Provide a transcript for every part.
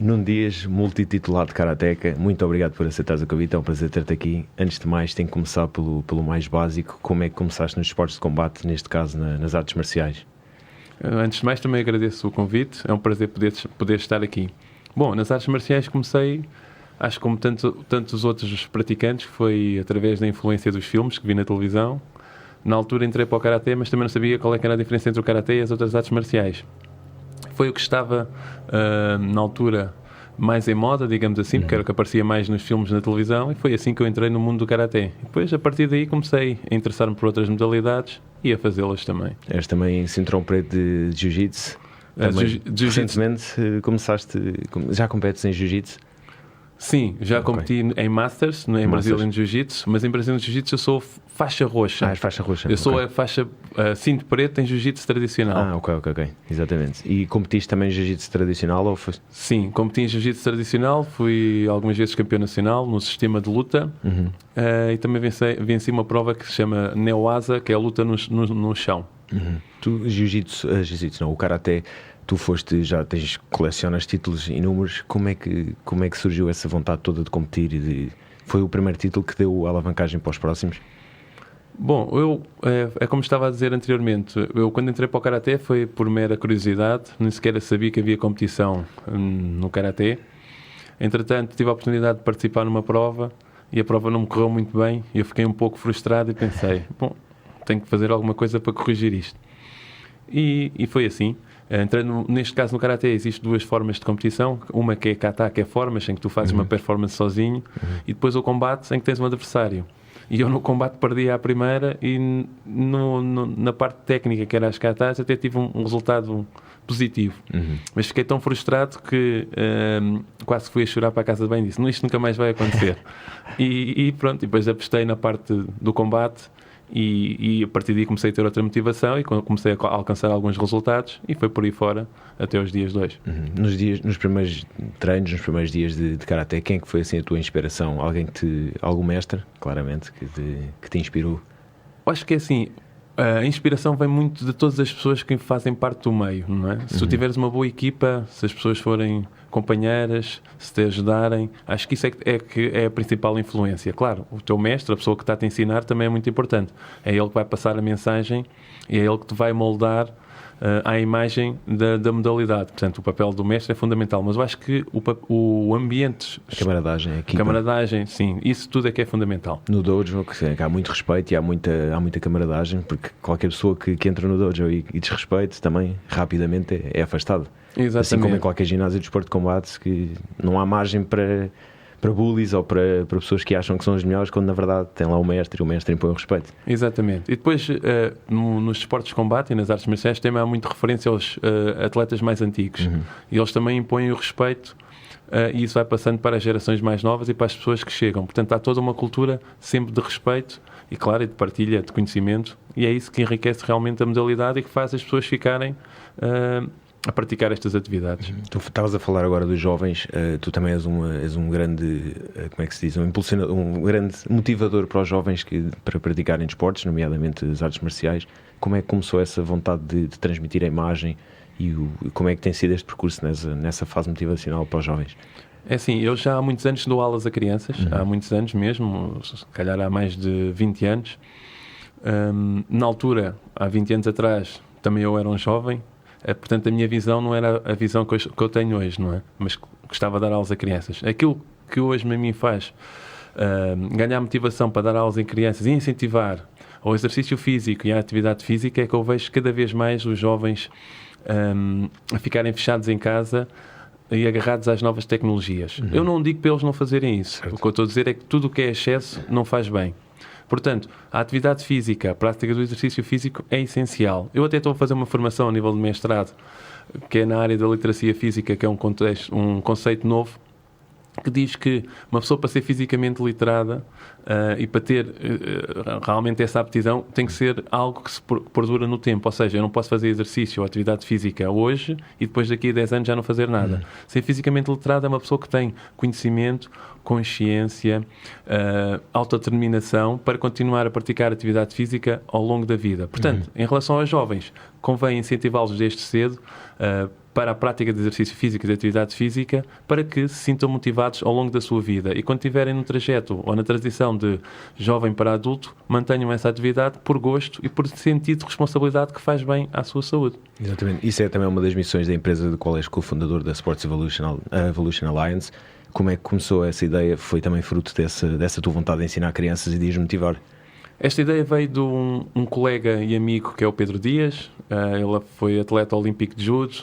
Nuno Dias, multititulado de karateca, muito obrigado por aceitares o convite, é um prazer ter-te aqui. Antes de mais, tenho que começar pelo mais básico. Como é que começaste nos esportes de combate, neste caso nas artes marciais? Antes de mais, também agradeço o convite, é um prazer poder estar aqui. Bom, nas artes marciais comecei, acho como tantos outros praticantes, que foi através da influência dos filmes que vi na televisão. Na altura entrei para o karaté, mas também não sabia qual é que era a diferença entre o karaté e as outras artes marciais. Foi o que estava, na altura, mais em moda, digamos assim, porque era o que aparecia mais nos filmes na televisão, e foi assim que eu entrei no mundo do karaté. E depois, a partir daí, comecei a interessar-me por outras modalidades e a fazê-las também. És também cinturão preto de jiu-jitsu. Recentemente já competes em jiu-jitsu? Sim, já competi em Masters, em Brazilian Jiu-Jitsu, mas em Brazilian Jiu-Jitsu eu sou faixa roxa. És faixa roxa. Eu sou a faixa cinto preto em Jiu-Jitsu tradicional. Ok, exatamente. E competiste também em Jiu-Jitsu tradicional? Ou foi... Sim, competi em Jiu-Jitsu tradicional, fui algumas vezes campeão nacional no sistema de luta, e também venci uma prova que se chama Neoasa, que é a luta no chão. Tu, Jiu-Jitsu não, o karaté, tu colecionas títulos inúmeros. Como é que surgiu essa vontade toda de competir? Foi o primeiro título que deu a alavancagem para os próximos? Bom, é como estava a dizer anteriormente, eu quando entrei para o karaté foi por mera curiosidade, nem sequer sabia que havia competição no karaté. Entretanto, tive a oportunidade de participar numa prova e a prova não me correu muito bem e eu fiquei um pouco frustrado e pensei, bom, tenho que fazer alguma coisa para corrigir isto. E foi assim. Neste caso no karaté existem duas formas de competição, uma que é kata, que é formas em que tu fazes uma performance sozinho, e depois o combate em que tens um adversário. E eu no combate perdi à primeira e na parte técnica, que era as katas, até tive um resultado positivo. Mas fiquei tão frustrado que quase fui a chorar para a casa de banho e disse, isto nunca mais vai acontecer. e pronto, e depois apostei na parte do combate. E a partir daí comecei a ter outra motivação e comecei a alcançar alguns resultados e foi por aí fora até os dias 2. Nos primeiros treinos, nos primeiros dias de karaté, quem é que foi assim a tua inspiração? Algum mestre, claramente, que te inspirou? Acho que é assim, a inspiração vem muito de todas as pessoas que fazem parte do meio, não é? Se tu tiveres uma boa equipa, se as pessoas forem companheiras, se te ajudarem, acho que isso é a principal influência. Claro, o teu mestre, a pessoa que está a te ensinar, também é muito importante. É ele que vai passar a mensagem e é ele que te vai moldar à imagem da modalidade. Portanto, o papel do mestre é fundamental, mas eu acho que o ambiente... A camaradagem, a equipa. Camaradagem, sim, isso tudo é que é fundamental. No dojo, há muito respeito e há muita camaradagem, porque qualquer pessoa que entra no dojo e desrespeite também, rapidamente é afastado. Exatamente. Assim como em qualquer ginásio de desporto de combate, que não há margem para bullies ou para pessoas que acham que são os melhores, quando na verdade tem lá o mestre e o mestre impõe o respeito. Exatamente. E depois nos esportes de combate e nas artes marciais também há muita referência aos atletas mais antigos. E eles também impõem o respeito e isso vai passando para as gerações mais novas e para as pessoas que chegam. Portanto, há toda uma cultura sempre de respeito e, claro, e de partilha de conhecimento, e é isso que enriquece realmente a modalidade e que faz as pessoas ficarem a praticar estas atividades. Tu estavas a falar agora dos jovens, tu também és um grande, como é que se diz, um grande motivador para os jovens para praticarem desportos, nomeadamente as artes marciais. Como é que começou essa vontade de transmitir a imagem e como é que tem sido este percurso nessa fase motivacional para os jovens? É assim, eu já há muitos anos dou aulas a crianças, há muitos anos mesmo, se calhar há mais de 20 anos. Na altura, há 20 anos atrás, também eu era um jovem. Portanto, a minha visão não era a visão que eu tenho hoje, não é? Mas gostava de dar aulas a crianças. Aquilo que hoje a mim faz ganhar motivação para dar aulas em crianças e incentivar ao exercício físico e à atividade física é que eu vejo cada vez mais os jovens a ficarem fechados em casa e agarrados às novas tecnologias. Eu não digo para eles não fazerem isso. Certo. O que eu estou a dizer é que tudo o que é excesso não faz bem. Portanto, a atividade física, a prática do exercício físico é essencial. Eu até estou a fazer uma formação a nível de mestrado, que é na área da literacia física, que é um conceito novo, que diz que uma pessoa para ser fisicamente literada e para ter realmente essa aptidão tem que ser algo que se perdura no tempo, ou seja, eu não posso fazer exercício ou atividade física hoje e depois daqui a 10 anos já não fazer nada. Ser fisicamente literado é uma pessoa que tem conhecimento, consciência, autodeterminação para continuar a praticar atividade física ao longo da vida. Portanto, em relação aos jovens, convém incentivá-los desde cedo para a prática de exercício físico e de atividade física, para que se sintam motivados ao longo da sua vida. E quando estiverem no trajeto ou na transição de jovem para adulto, mantenham essa atividade por gosto e por sentido de responsabilidade que faz bem à sua saúde. Exatamente. Isso é também uma das missões da empresa da qual és cofundador da Sports Evolution Alliance. Como é que começou essa ideia? Foi também fruto dessa tua vontade de ensinar crianças e de as motivar? Esta ideia veio de um colega e amigo que é o Pedro Dias. Ele foi atleta olímpico de judo.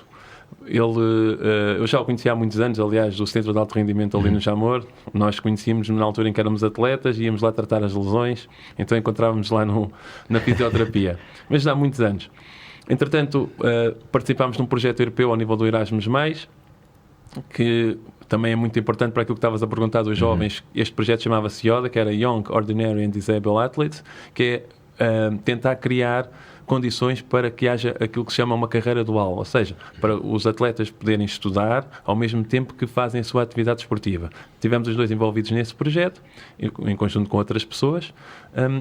Eu já o conhecia há muitos anos, aliás, do Centro de Alto Rendimento ali no Jamor. Nós conhecíamos na altura em que éramos atletas, íamos lá tratar as lesões, então encontrávamos lá na fisioterapia. Mas já há muitos anos. Entretanto, participámos num projeto europeu ao nível do Erasmus+, que também é muito importante para aquilo que estavas a perguntar dos jovens. Este projeto chamava-se YODA, que era Young, Ordinary and Disabled Athletes, que é tentar criar condições para que haja aquilo que se chama uma carreira dual, ou seja, para os atletas poderem estudar ao mesmo tempo que fazem a sua atividade esportiva. Tivemos os dois envolvidos nesse projeto, em conjunto com outras pessoas,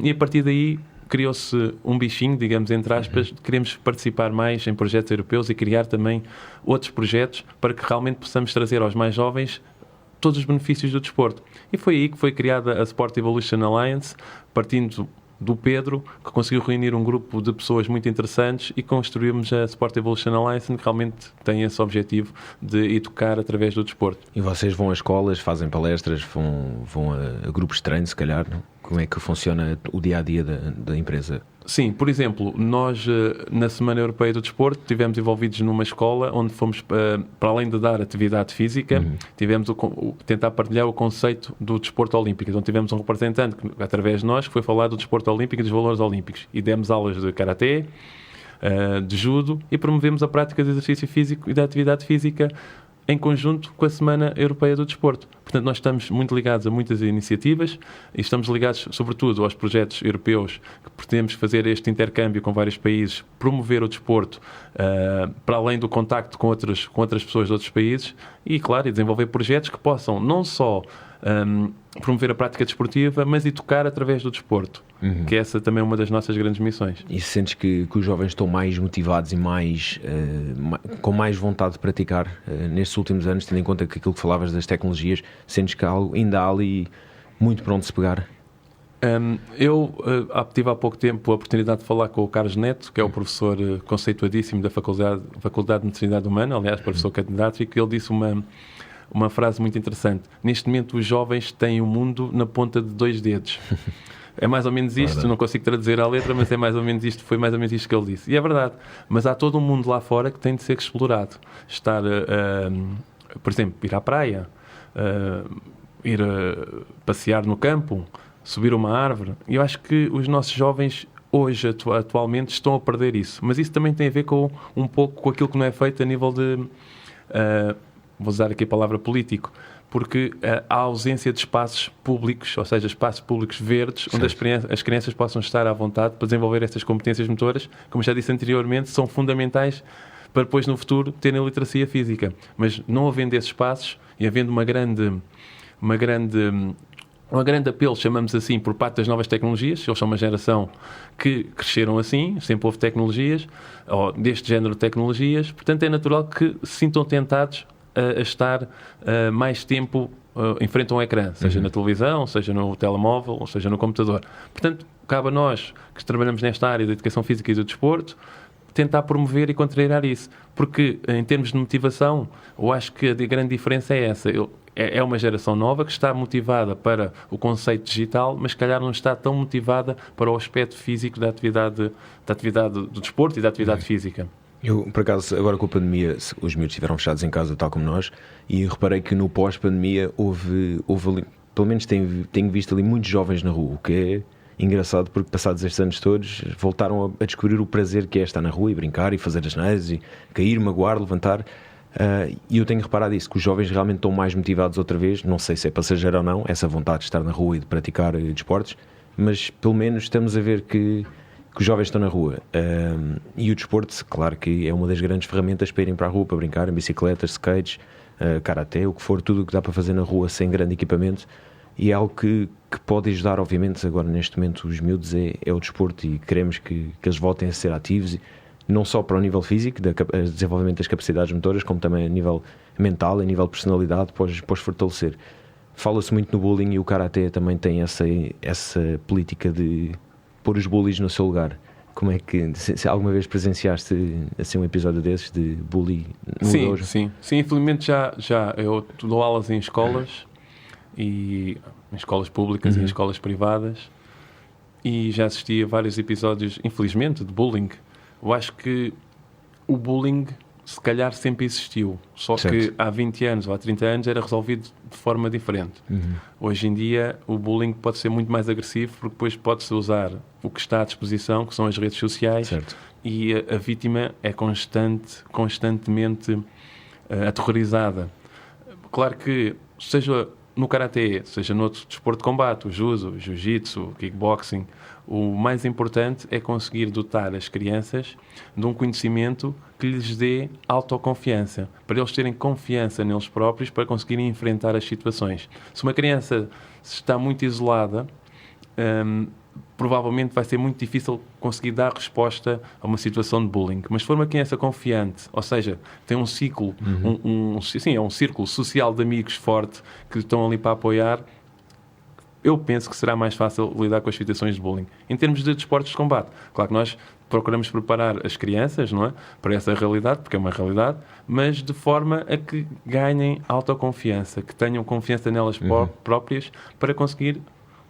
e a partir daí criou-se um bichinho, digamos, entre aspas, de queremos participar mais em projetos europeus e criar também outros projetos para que realmente possamos trazer aos mais jovens todos os benefícios do desporto. E foi aí que foi criada a Sport Evolution Alliance, partindo do Pedro, que conseguiu reunir um grupo de pessoas muito interessantes e construímos a Sport Evolution Alliance, que realmente tem esse objetivo de educar através do desporto. E vocês vão a escolas, fazem palestras, vão a grupos de treino, se calhar, não? Como é que funciona o dia-a-dia da empresa? Sim, por exemplo, nós na Semana Europeia do Desporto estivemos envolvidos numa escola onde fomos, para além de dar atividade física, tivemos tentar partilhar o conceito do desporto olímpico. Então tivemos um representante, através de nós, que foi falar do desporto olímpico e dos valores olímpicos. E demos aulas de karaté, de judo e promovemos a prática de exercício físico e da atividade física em conjunto com a Semana Europeia do Desporto. Portanto, nós estamos muito ligados a muitas iniciativas e estamos ligados, sobretudo, aos projetos europeus que pretendemos fazer este intercâmbio com vários países, promover o desporto para além do contacto com outras pessoas de outros países e, claro, desenvolver projetos que possam não só promover a prática desportiva, mas educar através do desporto, que essa também é uma das nossas grandes missões. E sentes que os jovens estão mais motivados e com mais vontade de praticar nestes últimos anos, tendo em conta que aquilo que falavas das tecnologias, sentes que ainda há ali muito para onde se pegar? Eu tive há pouco tempo a oportunidade de falar com o Carlos Neto, que é o professor conceituadíssimo da Faculdade de Medicina Humana, aliás, professor catedrático, e ele disse uma frase muito interessante. Neste momento, os jovens têm o mundo na ponta de 2 dedos. É mais ou menos isto, não consigo traduzir à letra, mas é mais ou menos isto, foi mais ou menos isto que ele disse. E é verdade, mas há todo um mundo lá fora que tem de ser explorado. Por exemplo, ir à praia, ir passear no campo, subir uma árvore. E eu acho que os nossos jovens hoje, atualmente, estão a perder isso. Mas isso também tem a ver um pouco com aquilo que não é feito a nível de... vou usar aqui a palavra político, porque há ausência de espaços públicos, ou seja, espaços públicos verdes, onde as crianças possam estar à vontade para desenvolver estas competências motoras, como já disse anteriormente, são fundamentais para depois no futuro terem literacia física. Mas não havendo esses espaços e havendo um grande apelo, chamamos assim, por parte das novas tecnologias, eles são uma geração que cresceram assim, sempre houve tecnologias, ou deste género de tecnologias, portanto é natural que se sintam tentados a estar mais tempo em frente a um ecrã, seja na televisão, seja no telemóvel, ou seja no computador. Portanto, cabe a nós, que trabalhamos nesta área da educação física e do desporto, tentar promover e contrariar isso. Porque, em termos de motivação, eu acho que a grande diferença é essa. É uma geração nova que está motivada para o conceito digital, mas, se calhar, não está tão motivada para o aspecto físico da atividade do desporto e da atividade física. Eu, por acaso, agora com a pandemia, os miúdos estiveram fechados em casa, tal como nós, e reparei que no pós-pandemia houve ali, pelo menos tenho visto ali muitos jovens na rua, o que é engraçado porque passados estes anos todos voltaram a descobrir o prazer que é estar na rua e brincar e fazer as neiras e cair, magoar, levantar, e eu tenho reparado isso, que os jovens realmente estão mais motivados outra vez, não sei se é passageiro ou não, essa vontade de estar na rua e de praticar desportos, mas pelo menos estamos a ver que os jovens estão na rua, e o desporto, claro que é uma das grandes ferramentas para irem para a rua, para brincar em bicicletas, skates, karaté, o que for, tudo o que dá para fazer na rua sem grande equipamento, e é algo que pode ajudar, obviamente, agora neste momento os miúdos é o desporto, e queremos que eles voltem a ser ativos, não só para o nível físico, desenvolvimento das capacidades motoras, como também a nível mental, a nível de personalidade, pôs fortalecer. Fala-se muito no bullying e o Karaté também tem essa política de pôr os bullies no seu lugar. Como é que, se alguma vez presenciaste assim um episódio desses de bullying no dojo? Sim, infelizmente já eu dou aulas em escolas, e em escolas públicas e em escolas privadas, e já assisti a vários episódios, infelizmente, de bullying. Eu acho que o bullying se calhar sempre existiu, só certo. que há 20 anos ou há 30 anos era resolvido de forma diferente. Hoje em dia o bullying pode ser muito mais agressivo, porque depois pode-se usar o que está à disposição, que são as redes sociais, certo. e a vítima é constantemente aterrorizada. Claro que, seja no Karaté, seja no outro desporto de combate, o Judo, o Jiu-Jitsu, o Kickboxing, o mais importante é conseguir dotar as crianças de um conhecimento que lhes dê autoconfiança, para eles terem confiança neles próprios, para conseguirem enfrentar as situações. Se uma criança está muito isolada, provavelmente vai ser muito difícil conseguir dar resposta a uma situação de bullying. Mas se for uma criança confiante, ou seja, tem um ciclo, é um círculo social de amigos forte que estão ali para apoiar, eu penso que será mais fácil lidar com as situações de bullying. Em termos de desportos de combate, claro que nós procuramos preparar as crianças, não é, para essa realidade, porque é uma realidade, mas de forma a que ganhem autoconfiança, que tenham confiança nelas próprias, para conseguir,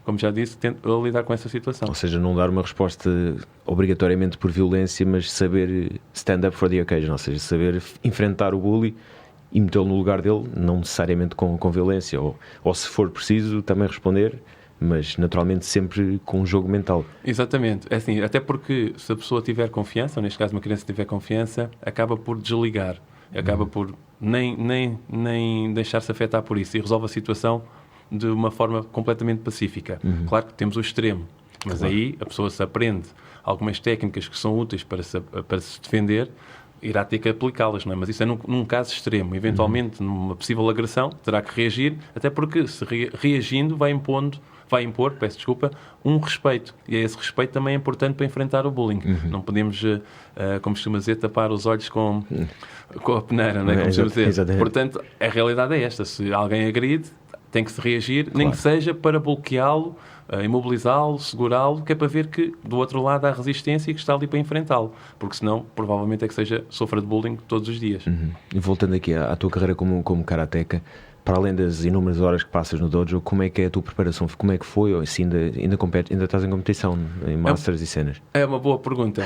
como já disse, lidar com essa situação. Ou seja, não dar uma resposta obrigatoriamente por violência, mas saber stand up for the occasion, ou seja, saber enfrentar o bully e metê-lo no lugar dele, não necessariamente com violência, ou se for preciso também responder, mas naturalmente sempre com um jogo mental. Exatamente, é assim, até porque se a pessoa tiver confiança, ou neste caso uma criança tiver confiança, acaba por desligar, acaba por nem deixar-se afetar por isso, e resolve a situação de uma forma completamente pacífica. Claro que temos o extremo, mas aí a pessoa se aprende algumas técnicas que são úteis para se defender, irá ter que aplicá-las, não é? Mas isso é num caso extremo. Eventualmente, numa possível agressão, terá que reagir, até porque se reagindo vai impor, um respeito. E esse respeito também é importante para enfrentar o bullying. Não podemos, como costuma dizer, tapar os olhos com a peneira, não é? Como costuma dizer. Exatamente. Portanto, a realidade é esta. Se alguém agride, tem que se reagir, claro, nem que seja para bloqueá-lo, imobilizá-lo, segurá-lo, que é para ver que do outro lado há resistência e que está ali para enfrentá-lo, porque senão provavelmente é que sofra de bullying todos os dias. E voltando aqui à tua carreira como karateca, para além das inúmeras horas que passas no dojo, como é que é a tua preparação? Como é que foi? Ou se ainda estás em competição, em Masters e cenas? É uma boa pergunta.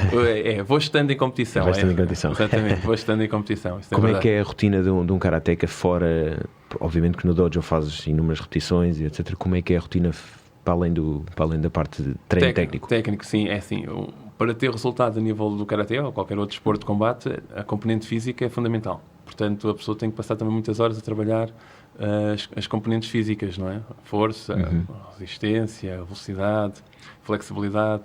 Vou estando em competição. Vais estando em competição. Exatamente, vou estando em competição. Como é que é a rotina de um karateca fora? Obviamente que no dojo fazes inúmeras repetições e etc. Como é que é a rotina para além da parte de treino técnico? Técnico, sim. É assim, para ter resultado a nível do karaté ou qualquer outro desporto de combate, a componente física é fundamental. Portanto, a pessoa tem que passar também muitas horas a trabalhar as componentes físicas, não é? Força, resistência, velocidade, flexibilidade.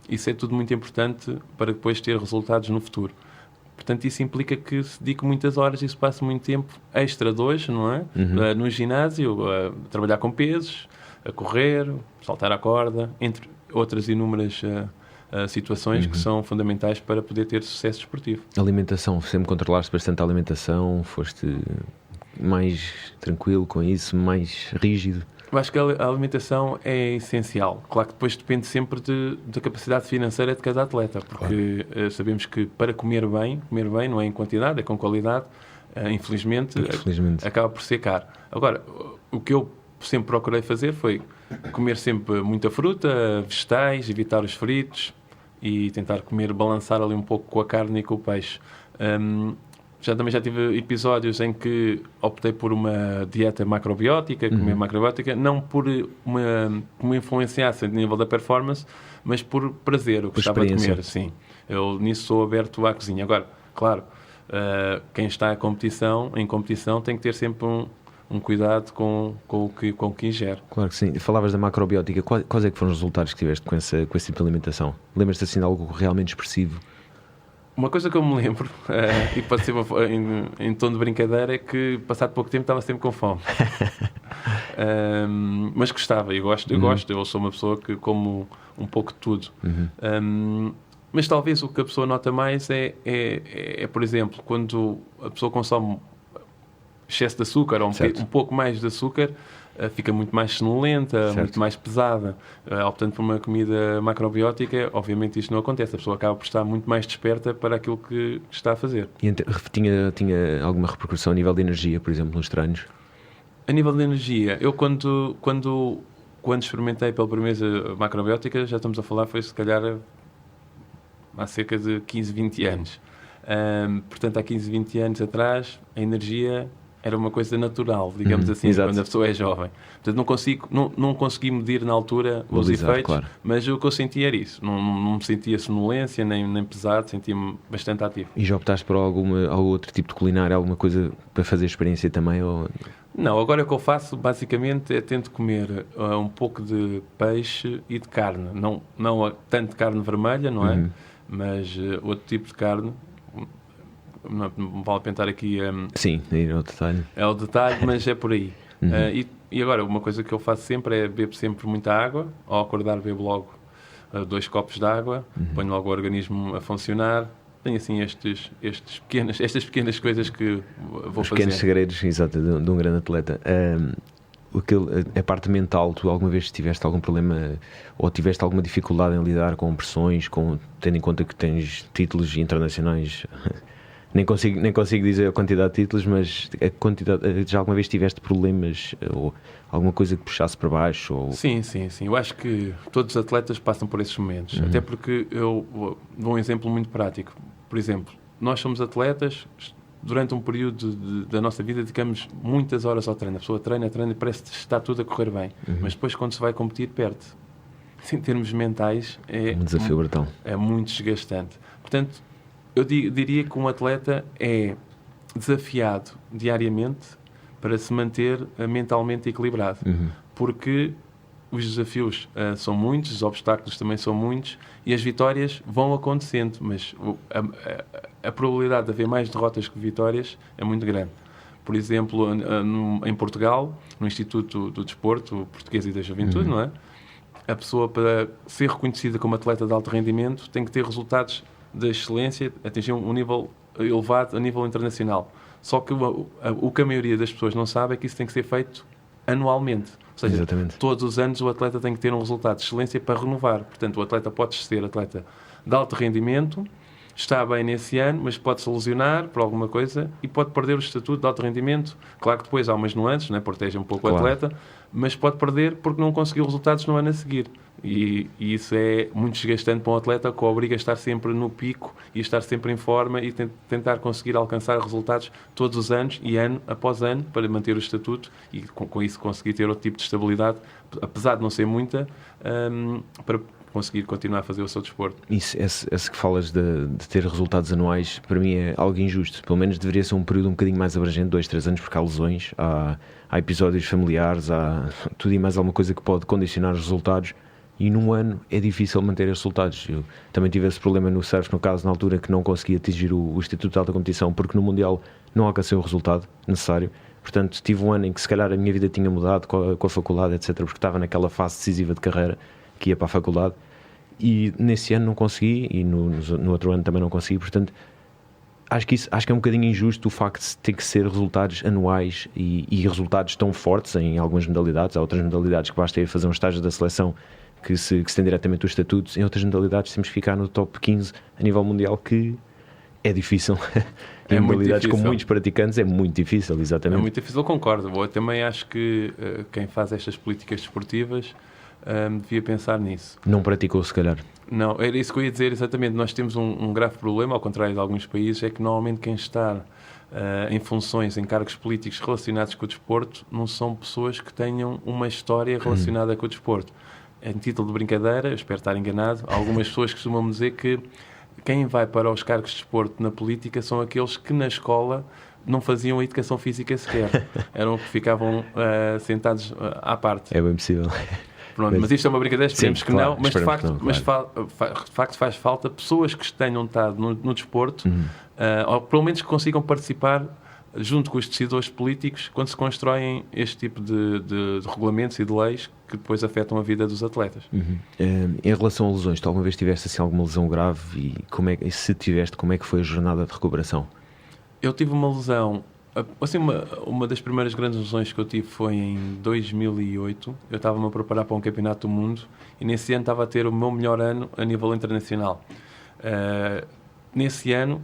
Isso é tudo muito importante para depois ter resultados no futuro. Portanto, isso implica que se dedique muitas horas e se passe muito tempo extra de hoje, não é? No ginásio, a trabalhar com pesos, a correr, saltar à corda, entre outras inúmeras situações que são fundamentais para poder ter sucesso desportivo. Alimentação, sempre controlaste bastante a alimentação? Foste mais tranquilo com isso, mais rígido? Eu acho que a alimentação é essencial. Claro que depois depende sempre da capacidade financeira de cada atleta, porque sabemos que para comer bem não é em quantidade, é com qualidade, infelizmente. Acaba por ser caro. Agora, o que eu sempre procurei fazer foi comer sempre muita fruta, vegetais, evitar os fritos e tentar balançar ali um pouco com a carne e com o peixe. Também já tive episódios em que optei por uma dieta macrobiótica, comer macrobiótica, não por que me influenciasse a nível da performance, mas por prazer, eu gostava de comer. Sim, eu nisso sou aberto à cozinha. Agora, claro, quem está em competição tem que ter sempre um cuidado com o que ingere. Claro que sim. Falavas da macrobiótica. Quais é que foram os resultados que tiveste com esse tipo de alimentação? Lembras-te assim de algo realmente expressivo? Uma coisa que eu me lembro, e pode ser em tom de brincadeira, é que passado pouco tempo estava sempre com fome. Mas gostava, eu gosto, eu sou uma pessoa que como um pouco de tudo. Mas talvez o que a pessoa nota mais é, por exemplo, quando a pessoa consome excesso de açúcar ou um pouco mais de açúcar, fica muito mais sonolenta, muito mais pesada. Optando por uma comida macrobiótica, obviamente isto não acontece. A pessoa acaba por estar muito mais desperta para aquilo que está a fazer. E tinha alguma repercussão a nível de energia, por exemplo, nos treinos? A nível de energia, eu quando experimentei pela primeira vez a macrobiótica, já estamos a falar, foi se calhar há cerca de 15, 20 anos. Portanto, há 15, 20 anos atrás, a energia era uma coisa natural, digamos assim, exato. quando a pessoa é jovem. Portanto, não consegui medir na altura os efeitos, claro. Mas o que eu sentia era isso. Não me sentia sonolência, nem pesado, sentia-me bastante ativo. E já optaste por algum outro tipo de culinária, alguma coisa para fazer experiência também? Ou... Não, agora o que eu faço, basicamente, é tento comer um pouco de peixe e de carne. Não tanto de carne vermelha, não é? Mas outro tipo de carne. Não vale a pena estar aqui... Sim, ir ao detalhe. É o detalhe, mas é por aí. E agora, uma coisa que eu faço sempre é beber sempre muita água. Ao acordar, bebo logo 2 copos de água. Ponho logo o organismo a funcionar. Tenho assim estas pequenas coisas que vou fazer. Pequenos segredos, exato, de um grande atleta. A parte mental, tu alguma vez tiveste algum problema ou tiveste alguma dificuldade em lidar com pressões, tendo em conta que tens títulos internacionais... Nem consigo dizer a quantidade de títulos, mas já alguma vez tiveste problemas ou alguma coisa que puxasse para baixo? Ou... Sim. Eu acho que todos os atletas passam por esses momentos. Até porque eu dou um exemplo muito prático. Por exemplo, nós somos atletas, durante um período da nossa vida dedicamos muitas horas ao treino. A pessoa treina e parece que está tudo a correr bem. Mas depois, quando se vai competir, perde. Em termos mentais, é um desafio brutal. É muito desgastante. Portanto, eu diria que um atleta é desafiado diariamente para se manter mentalmente equilibrado. Porque os desafios são muitos, os obstáculos também são muitos e as vitórias vão acontecendo, mas a probabilidade de haver mais derrotas que vitórias é muito grande. Por exemplo, em Portugal, no Instituto do Desporto Português e da Juventude, não é? A pessoa, para ser reconhecida como atleta de alto rendimento, tem que ter resultados de excelência, atingir um nível elevado a nível internacional. Só que o que a maioria das pessoas não sabe é que isso tem que ser feito anualmente. Ou seja, todos os anos o atleta tem que ter um resultado de excelência para renovar. Portanto, o atleta pode ser atleta de alto rendimento, está bem nesse ano, mas pode-se lesionar por alguma coisa e pode perder o estatuto de alto rendimento. Claro que depois há umas nuances, né? Protege um pouco o atleta, mas pode perder porque não conseguiu resultados no ano a seguir. E isso é muito desgastante para um atleta que o obriga a estar sempre no pico e a estar sempre em forma e tentar conseguir alcançar resultados todos os anos e ano após ano para manter o estatuto e com isso conseguir ter outro tipo de estabilidade, apesar de não ser muita, para conseguir continuar a fazer o seu desporto. Isso, esse que falas de ter resultados anuais, para mim é algo injusto. Pelo menos deveria ser um período um bocadinho mais abrangente, 2, 3 anos, porque há lesões, há episódios familiares, há tudo e mais alguma coisa que pode condicionar os resultados. E num ano é difícil manter esses resultados. Eu também tive esse problema no surf, no caso, na altura que não consegui atingir o Instituto de Alta Competição, porque no Mundial não alcancei o resultado necessário. Portanto, tive um ano em que se calhar a minha vida tinha mudado com a faculdade, etc., porque estava naquela fase decisiva de carreira que ia para a faculdade. E nesse ano não consegui, e no outro ano também não consegui. Portanto, acho que é um bocadinho injusto o facto de ter que ser resultados anuais e resultados tão fortes em algumas modalidades. Há outras modalidades que basta ir fazer um estágio da seleção que se tem diretamente os estatutos. Em outras modalidades temos que ficar no top 15 a nível mundial, que é difícil. Em modalidades com muitos praticantes é muito difícil, exatamente. É muito difícil, eu concordo. Eu também acho que quem faz estas políticas desportivas devia pensar nisso. Não praticou, se calhar. Não, era isso que eu ia dizer, exatamente. Nós temos um grave problema, ao contrário de alguns países, é que normalmente quem está em funções, em cargos políticos relacionados com o desporto, não são pessoas que tenham uma história relacionada com o desporto. Em título de brincadeira, eu espero estar enganado, algumas pessoas costumam dizer que quem vai para os cargos de desporto na política são aqueles que na escola não faziam a educação física sequer. Eram que ficavam sentados à parte. É bem possível. Pronto, mas isto é uma brincadeira, esperemos que não, mas de facto faz falta pessoas que tenham estado no desporto, ou pelo menos que consigam participar junto com os decisores políticos, quando se constroem este tipo de regulamentos e de leis que depois afetam a vida dos atletas. Em relação a lesões, tu alguma vez tiveste assim alguma lesão grave e se tiveste, como é que foi a jornada de recuperação? Eu tive uma lesão, assim, uma das primeiras grandes lesões que eu tive foi em 2008. Eu estava-me a preparar para um campeonato do mundo e nesse ano estava a ter o meu melhor ano a nível internacional. Nesse ano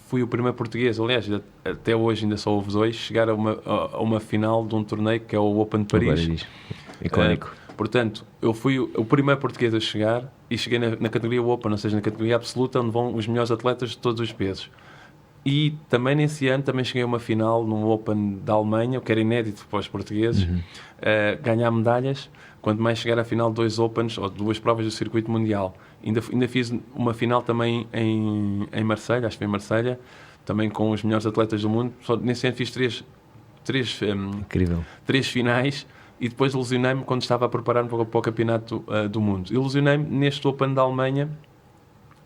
fui o primeiro português, aliás, até hoje ainda só houve 2, chegar a uma final de um torneio que é o Open de Paris. Icónico. Portanto, eu fui o primeiro português a chegar e cheguei na categoria Open, ou seja, na categoria absoluta, onde vão os melhores atletas de todos os pesos. E também nesse ano também cheguei a uma final num Open da Alemanha, o que era inédito para os portugueses, ganhar medalhas, quanto mais chegar à final de 2 Opens ou 2 provas do circuito mundial. Ainda fiz uma final também em Marselha, acho que foi em Marselha, também com os melhores atletas do mundo. Só nesse ano fiz três finais e depois lesionei-me quando estava a preparar-me para o campeonato do mundo. E lesionei-me neste Open da Alemanha,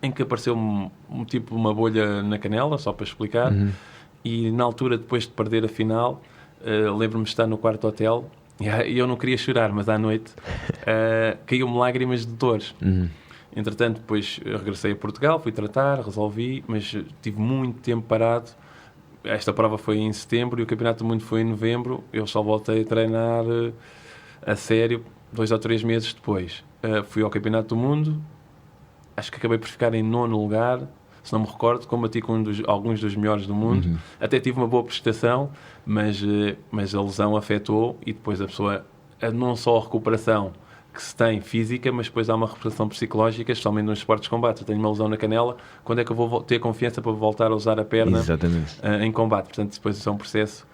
em que apareceu uma bolha na canela, só para explicar, e na altura, depois de perder a final, lembro-me de estar no quarto hotel, e eu não queria chorar, mas à noite caiu-me lágrimas de dores. Entretanto, depois regressei a Portugal, fui tratar, resolvi, mas tive muito tempo parado. Esta prova foi em setembro e o Campeonato do Mundo foi em novembro. Eu só voltei a treinar a sério 2 ou 3 meses depois. Fui ao Campeonato do Mundo, acho que acabei por ficar em 9º lugar, se não me recordo, combati com alguns dos melhores do mundo. Até tive uma boa prestação, mas a lesão afetou e depois a pessoa, não só a recuperação que se tem física, mas depois há uma recuperação psicológica, especialmente nos esportes de combate. Eu tenho uma lesão na canela, quando é que eu vou ter confiança para voltar a usar a perna em combate? Portanto, depois isso é um processo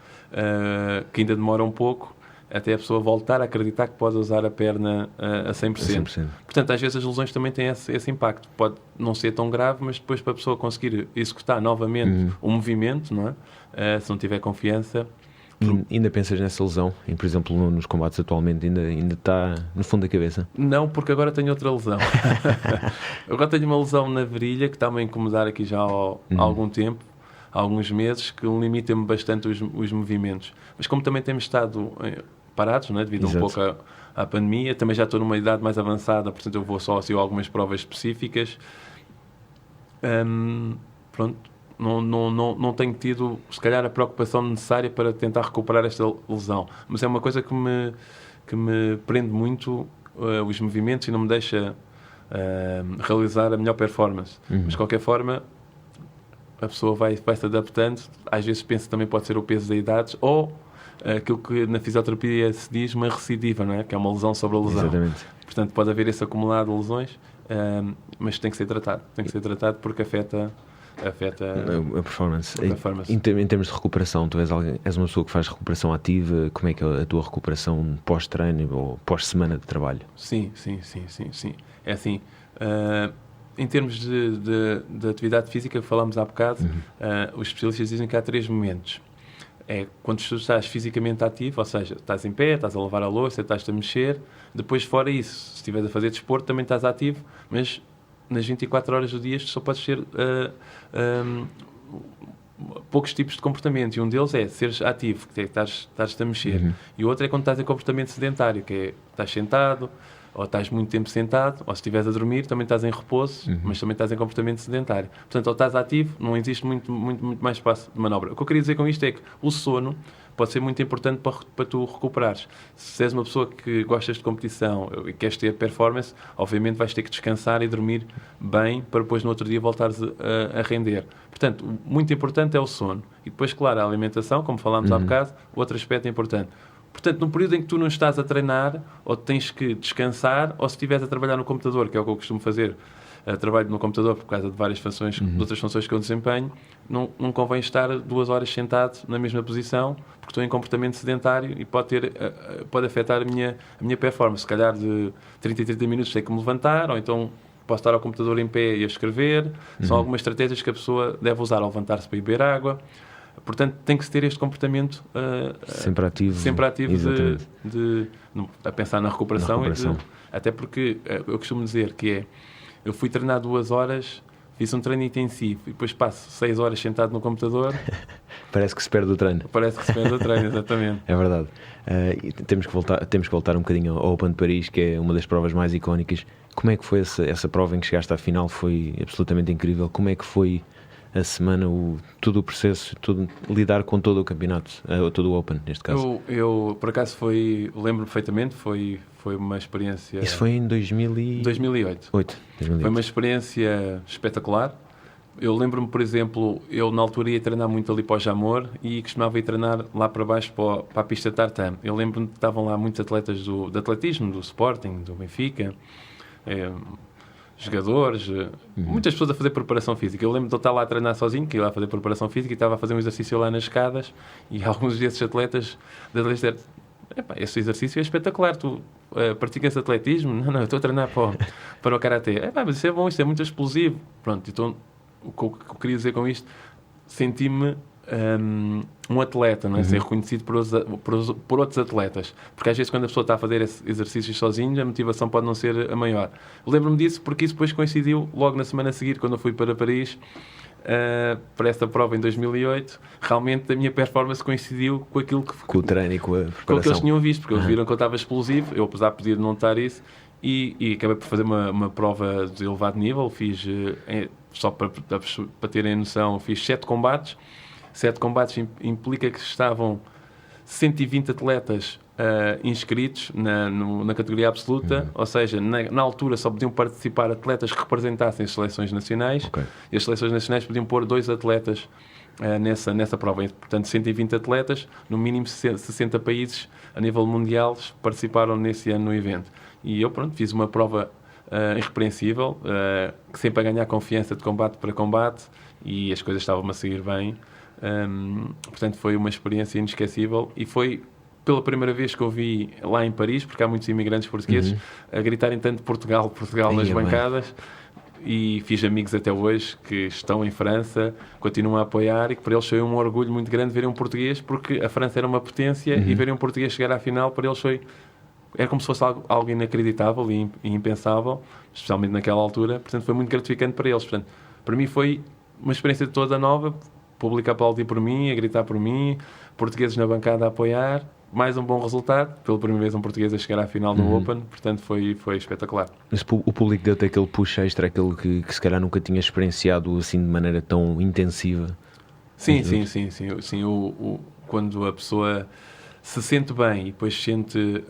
que ainda demora um pouco, até a pessoa voltar a acreditar que pode usar a perna a 100%. Portanto, às vezes as lesões também têm esse impacto. Pode não ser tão grave, mas depois para a pessoa conseguir executar novamente o movimento, não é? Se não tiver confiança... E ainda pensas nessa lesão? E, por exemplo, nos combates atualmente ainda está no fundo da cabeça? Não, porque agora tenho outra lesão. Agora tenho uma lesão na virilha que está-me a incomodar aqui já há algum tempo, há alguns meses, que limita-me bastante os movimentos. Mas como também temos estado parados, não é? Devido um pouco à pandemia, também já estou numa idade mais avançada, portanto eu vou só a algumas provas específicas. Pronto. Não tenho tido, se calhar, a preocupação necessária para tentar recuperar esta lesão. Mas é uma coisa que me prende muito os movimentos e não me deixa realizar a melhor performance. Mas, de qualquer forma, a pessoa vai-se adaptando. Às vezes penso que também pode ser o peso da idade ou aquilo que na fisioterapia se diz uma recidiva, não é? Que é uma lesão sobre a lesão. Exatamente. Portanto, pode haver esse acumulado de lesões, mas tem que ser tratado. Tem que ser tratado porque afeta a performance. Em termos de recuperação, tu és uma pessoa que faz recuperação ativa. Como é que é a tua recuperação pós-treino ou pós-semana de trabalho? Sim. É assim, em termos de atividade física que falámos há bocado, os especialistas dizem que há 3 momentos. É quando tu estás fisicamente ativo, ou seja, estás em pé, estás a lavar a louça, estás a mexer. Depois, fora isso, se estiveres a fazer desporto, também estás ativo, mas nas 24 horas do dia só podes ter poucos tipos de comportamento, e um deles é seres ativo, que é estás a mexer, e o outro é quando estás em comportamento sedentário, que é estás sentado, ou estás muito tempo sentado, ou se estiveres a dormir também estás em repouso, mas também estás em comportamento sedentário. Portanto, ou estás ativo, não existe muito mais espaço de manobra. O que eu queria dizer com isto é que o sono pode ser muito importante para tu recuperares. Se és uma pessoa que gostas de competição e queres ter performance, obviamente vais ter que descansar e dormir bem para depois no outro dia voltares a render. Portanto, muito importante é o sono. E depois, claro, a alimentação, como falámos há bocado, outro aspecto importante. Portanto, no período em que tu não estás a treinar, ou tens que descansar, ou se estiveres a trabalhar no computador, que é o que eu costumo fazer, trabalho no computador por causa de várias funções, de outras funções que eu desempenho, não convém estar 2 horas sentado na mesma posição, porque estou em comportamento sedentário e pode afetar a minha performance. Se calhar de 30 minutos tenho que me levantar, ou então posso estar ao computador em pé e a escrever. São algumas estratégias que a pessoa deve usar ao levantar-se para ir beber água. Portanto, tem que se ter este comportamento sempre ativo a pensar na recuperação. Até porque eu costumo dizer que eu fui treinar 2 horas fiz um treino intensivo e depois passo 6 horas sentado no computador. Parece que se perde o treino. Parece que se perde o treino, exatamente. É verdade. E temos que voltar um bocadinho ao Open de Paris, que é uma das provas mais icónicas. Como é que foi essa prova em que chegaste à final? Foi absolutamente incrível. Como é que foi a semana, todo o processo, lidar com todo o campeonato, todo o Open, neste caso? Eu por acaso, lembro perfeitamente, foi uma experiência... Isso foi em 2008. 2008. Foi uma experiência espetacular. Eu lembro-me, por exemplo, eu na altura ia treinar muito ali para o Jamor e costumava ir treinar lá para baixo para a pista de tartan. Eu lembro-me que estavam lá muitos atletas de atletismo, do Sporting, do Benfica, jogadores, muitas pessoas a fazer preparação física. Eu lembro de eu estar lá a treinar sozinho, que ia lá fazer preparação física e estava a fazer um exercício lá nas escadas e alguns desses atletas disseram: esse exercício é espetacular, tu praticas atletismo? Não, eu estou a treinar para o Karatê. Mas isso é bom, isso é muito explosivo. Pronto, então o que eu queria dizer com isto, senti-me um atleta, não é? Ser reconhecido por outros atletas, porque às vezes quando a pessoa está a fazer esse exercício sozinho, a motivação pode não ser a maior. Lembro-me disso porque isso depois coincidiu logo na semana a seguir, quando eu fui para Paris para esta prova em 2008. Realmente a minha performance coincidiu com aquilo que... Com o treino e com a preparação. Com o que eles tinham visto, porque eles viram que eu estava explosivo. Eu, apesar de poder não estar isso, e acabei por fazer uma prova de elevado nível. Fiz, só para terem noção, fiz 7 combates. 7 combates implica que estavam 120 atletas inscritos na categoria absoluta, ou seja, na altura só podiam participar atletas que representassem as seleções nacionais, e as seleções nacionais podiam pôr 2 atletas nessa prova. Portanto, 120 atletas, no mínimo 60 países a nível mundial participaram nesse ano no evento. E eu, fiz uma prova irrepreensível, que sempre a ganhar confiança de combate para combate, e as coisas estavam a seguir bem. Portanto, foi uma experiência inesquecível e foi pela primeira vez que eu vi lá em Paris, porque há muitos imigrantes portugueses a gritarem tanto Portugal nas bancadas, e fiz amigos até hoje que estão em França, continuam a apoiar, e que para eles foi um orgulho muito grande verem um português, porque a França era uma potência e verem um português chegar à final para eles era como se fosse algo inacreditável e impensável, especialmente naquela altura. Portanto, foi muito gratificante para eles. Portanto, para mim foi uma experiência toda nova. Público a aplaudir por mim, a gritar por mim, portugueses na bancada a apoiar, mais um bom resultado, pela primeira vez um português a chegar à final do Open, portanto foi espetacular. Mas o público deu-te aquele push extra, aquele que se calhar nunca tinha experienciado assim de maneira tão intensiva? Sim. Quando a pessoa se sente bem e depois sente,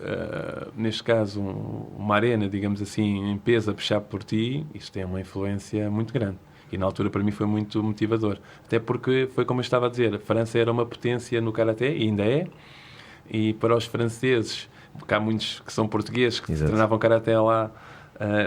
neste caso, uma arena, digamos assim, em peso a puxar por ti, isso tem uma influência muito grande. E na altura para mim foi muito motivador. Até porque foi como eu estava a dizer, a França era uma potência no Karaté, e ainda é. E para os franceses, porque há muitos que são portugueses, que treinavam Karaté lá,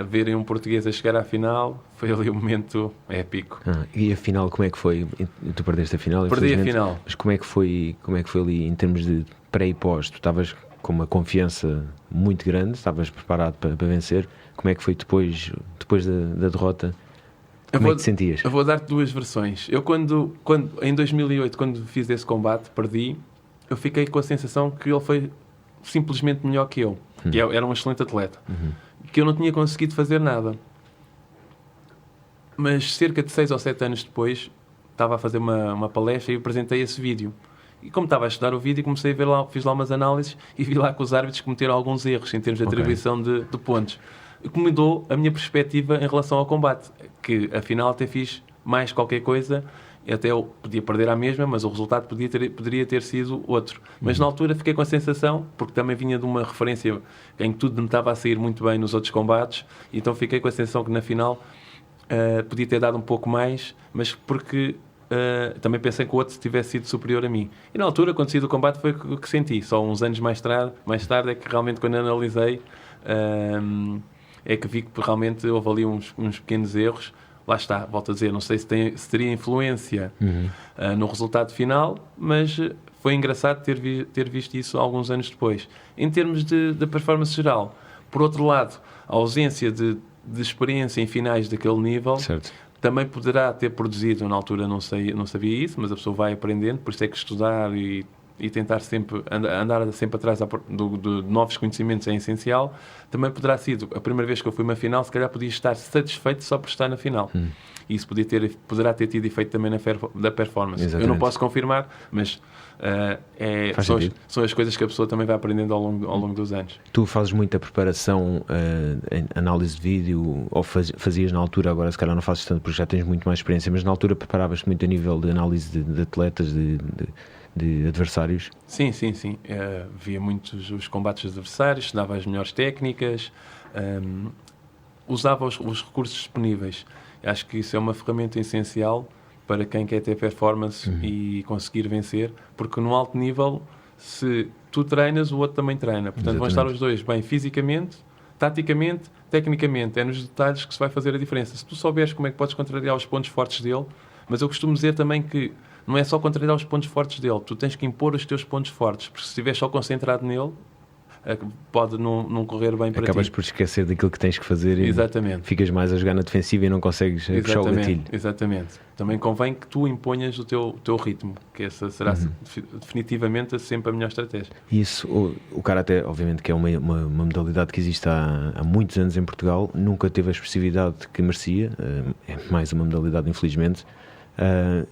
verem um português a chegar à final, foi ali um momento épico. E a final, como é que foi? Tu perdeste a final? Perdi a final. Mas como é que foi ali em termos de pré e pós? Tu estavas com uma confiança muito grande, estavas preparado para vencer. Como é que foi depois da derrota? Como é que te sentias? Eu vou dar-te 2 versões. Eu em 2008, quando fiz esse combate, perdi, eu fiquei com a sensação que ele foi simplesmente melhor que eu. Que era um excelente atleta. Que eu não tinha conseguido fazer nada. Mas cerca de 6 ou 7 anos depois, estava a fazer uma palestra e apresentei esse vídeo. E como estava a estudar o vídeo, comecei a ver lá, fiz lá umas análises e vi lá que os árbitros cometeram alguns erros em termos de atribuição de pontos. Que mudou a minha perspectiva em relação ao combate, que afinal até fiz mais qualquer coisa, até eu podia perder à mesma, mas o resultado poderia ter sido outro. Mas na altura fiquei com a sensação, porque também vinha de uma referência em que tudo me estava a sair muito bem nos outros combates, então fiquei com a sensação que na final podia ter dado um pouco mais, mas porque também pensei que o outro tivesse sido superior a mim. E na altura, quando saí do combate, foi o que senti. Só uns anos mais tarde é que realmente, quando analisei, é que vi que realmente houve ali uns pequenos erros. Lá está, volto a dizer, não sei se teria influência no resultado final, mas foi engraçado ter visto isso alguns anos depois. Em termos de performance geral, por outro lado, a ausência de experiência em finais daquele nível também poderá ter produzido, na altura não sabia isso, mas a pessoa vai aprendendo, por isso é que estudar e e tentar sempre andar sempre atrás de novos conhecimentos é essencial. Também poderá ser a primeira vez que eu fui uma final, se calhar podia estar satisfeito só por estar na final. E isso poderá ter tido efeito também da performance. Exatamente. Eu não posso confirmar, mas são as coisas que a pessoa também vai aprendendo ao longo dos anos. Tu fazes muita preparação em análise de vídeo, ou fazias na altura, agora se calhar não fazes tanto porque já tens muito mais experiência, mas na altura preparavas-te muito a nível de análise de atletas, de adversários? Sim. Via muitos os combates de adversários, estudava as melhores técnicas, usava os recursos disponíveis. Acho que isso é uma ferramenta essencial para quem quer ter performance e conseguir vencer, porque no alto nível, se tu treinas, o outro também treina. Portanto, vão estar os dois bem fisicamente, taticamente, tecnicamente. É nos detalhes que se vai fazer a diferença. Se tu souberes como é que podes contrariar os pontos fortes dele, mas eu costumo dizer também que não é só contrariar os pontos fortes dele, tu tens que impor os teus pontos fortes, porque se estiveres só concentrado nele, pode não correr bem para ti. Acabas por esquecer daquilo que tens que fazer. Exatamente. E ficas mais a jogar na defensiva e não consegues puxar o gatilho. Exatamente. Também convém que tu imponhas o teu ritmo, que essa será definitivamente sempre a melhor estratégia. Isso, o Karaté, obviamente que é uma modalidade que existe há muitos anos em Portugal, nunca teve a expressividade que merecia, é mais uma modalidade, infelizmente.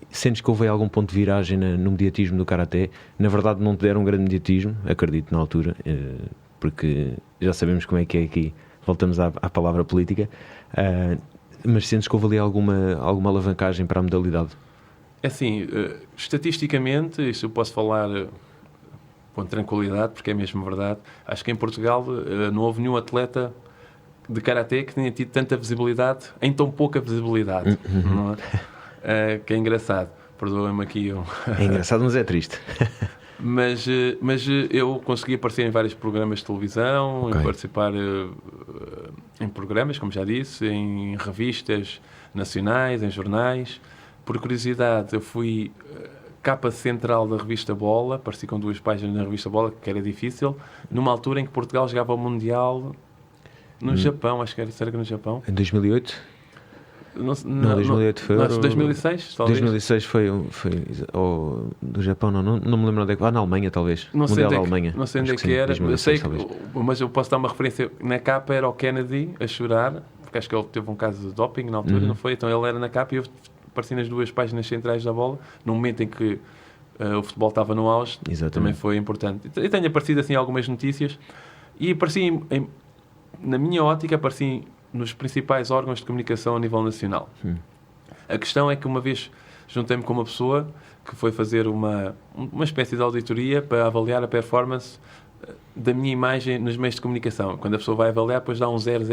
Sentes que houve algum ponto de viragem no mediatismo do Karaté? Na verdade não te deram um grande mediatismo, acredito, na altura, porque já sabemos como é que é aqui, voltamos à palavra política, mas sentes que houve ali alguma alavancagem para a modalidade? É assim, estatisticamente, isso eu posso falar com tranquilidade, porque é mesmo verdade, acho que em Portugal não houve nenhum atleta de Karaté que tenha tido tanta visibilidade em tão pouca visibilidade, não é? Que é engraçado, perdoa-me aqui. É engraçado, mas é triste. mas eu consegui aparecer em vários programas de televisão, Okay. participar em programas, como já disse, em revistas nacionais, em jornais. Por curiosidade, eu fui capa central da revista Bola, apareci com 2 páginas na revista Bola, que era difícil, numa altura em que Portugal jogava o Mundial no Japão, acho que era, será que no Japão? Em 2008? Não, 2008 foi... 2006, talvez. 2006 foi do Japão, não me lembro onde é que... na Alemanha, talvez. Não sei Mundial onde da Alemanha. Não sei onde é Acho que era. 2006, eu sei talvez. mas eu posso dar uma referência. Na capa era o Kennedy a chorar, porque acho que ele teve um caso de doping na altura, não foi? Então ele era na capa e eu apareci nas 2 páginas centrais da Bola, no momento em que o futebol estava no auge. Exatamente. Também foi importante. E tenho aparecido assim algumas notícias e apareci, na minha ótica, apareci nos principais órgãos de comunicação a nível nacional. A questão é que uma vez juntei-me com uma pessoa que foi fazer uma espécie de auditoria para avaliar a performance da minha imagem nos meios de comunicação. Quando a pessoa vai avaliar, depois dá um 0,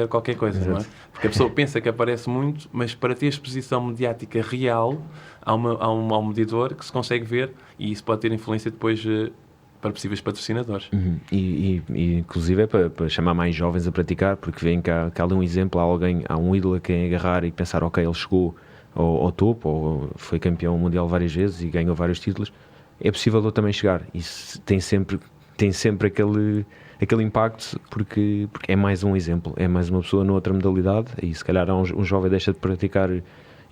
qualquer coisa, não é? Porque a pessoa pensa que aparece muito, mas para ter exposição mediática real, há um medidor que se consegue ver e isso pode ter influência depois para possíveis patrocinadores. E inclusive é para chamar mais jovens a praticar, porque veem que há ali um exemplo, há um ídolo a quem agarrar e pensar, ok, ele chegou ao topo, ou foi campeão mundial várias vezes e ganhou vários títulos. É possível eu também chegar. Isso tem sempre aquele impacto, porque é mais um exemplo, é mais uma pessoa noutra modalidade, e se calhar um jovem deixa de praticar,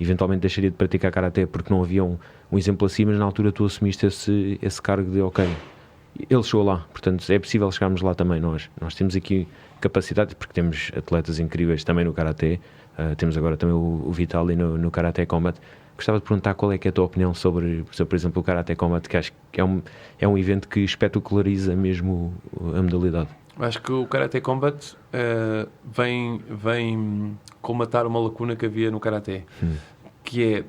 eventualmente deixaria de praticar Karaté porque não havia um exemplo assim, mas na altura tu assumiste esse cargo de ok, ele chegou lá, portanto é possível chegarmos lá também. Nós temos aqui capacidade, porque temos atletas incríveis também no Karaté, temos agora também o Vitali no Karaté Combat. Gostava de perguntar qual é que é a tua opinião sobre, por exemplo, o Karaté Combat, que acho que é um evento que espetaculariza mesmo a modalidade. Acho que o Karaté Combat vem colmatar uma lacuna que havia no Karaté, que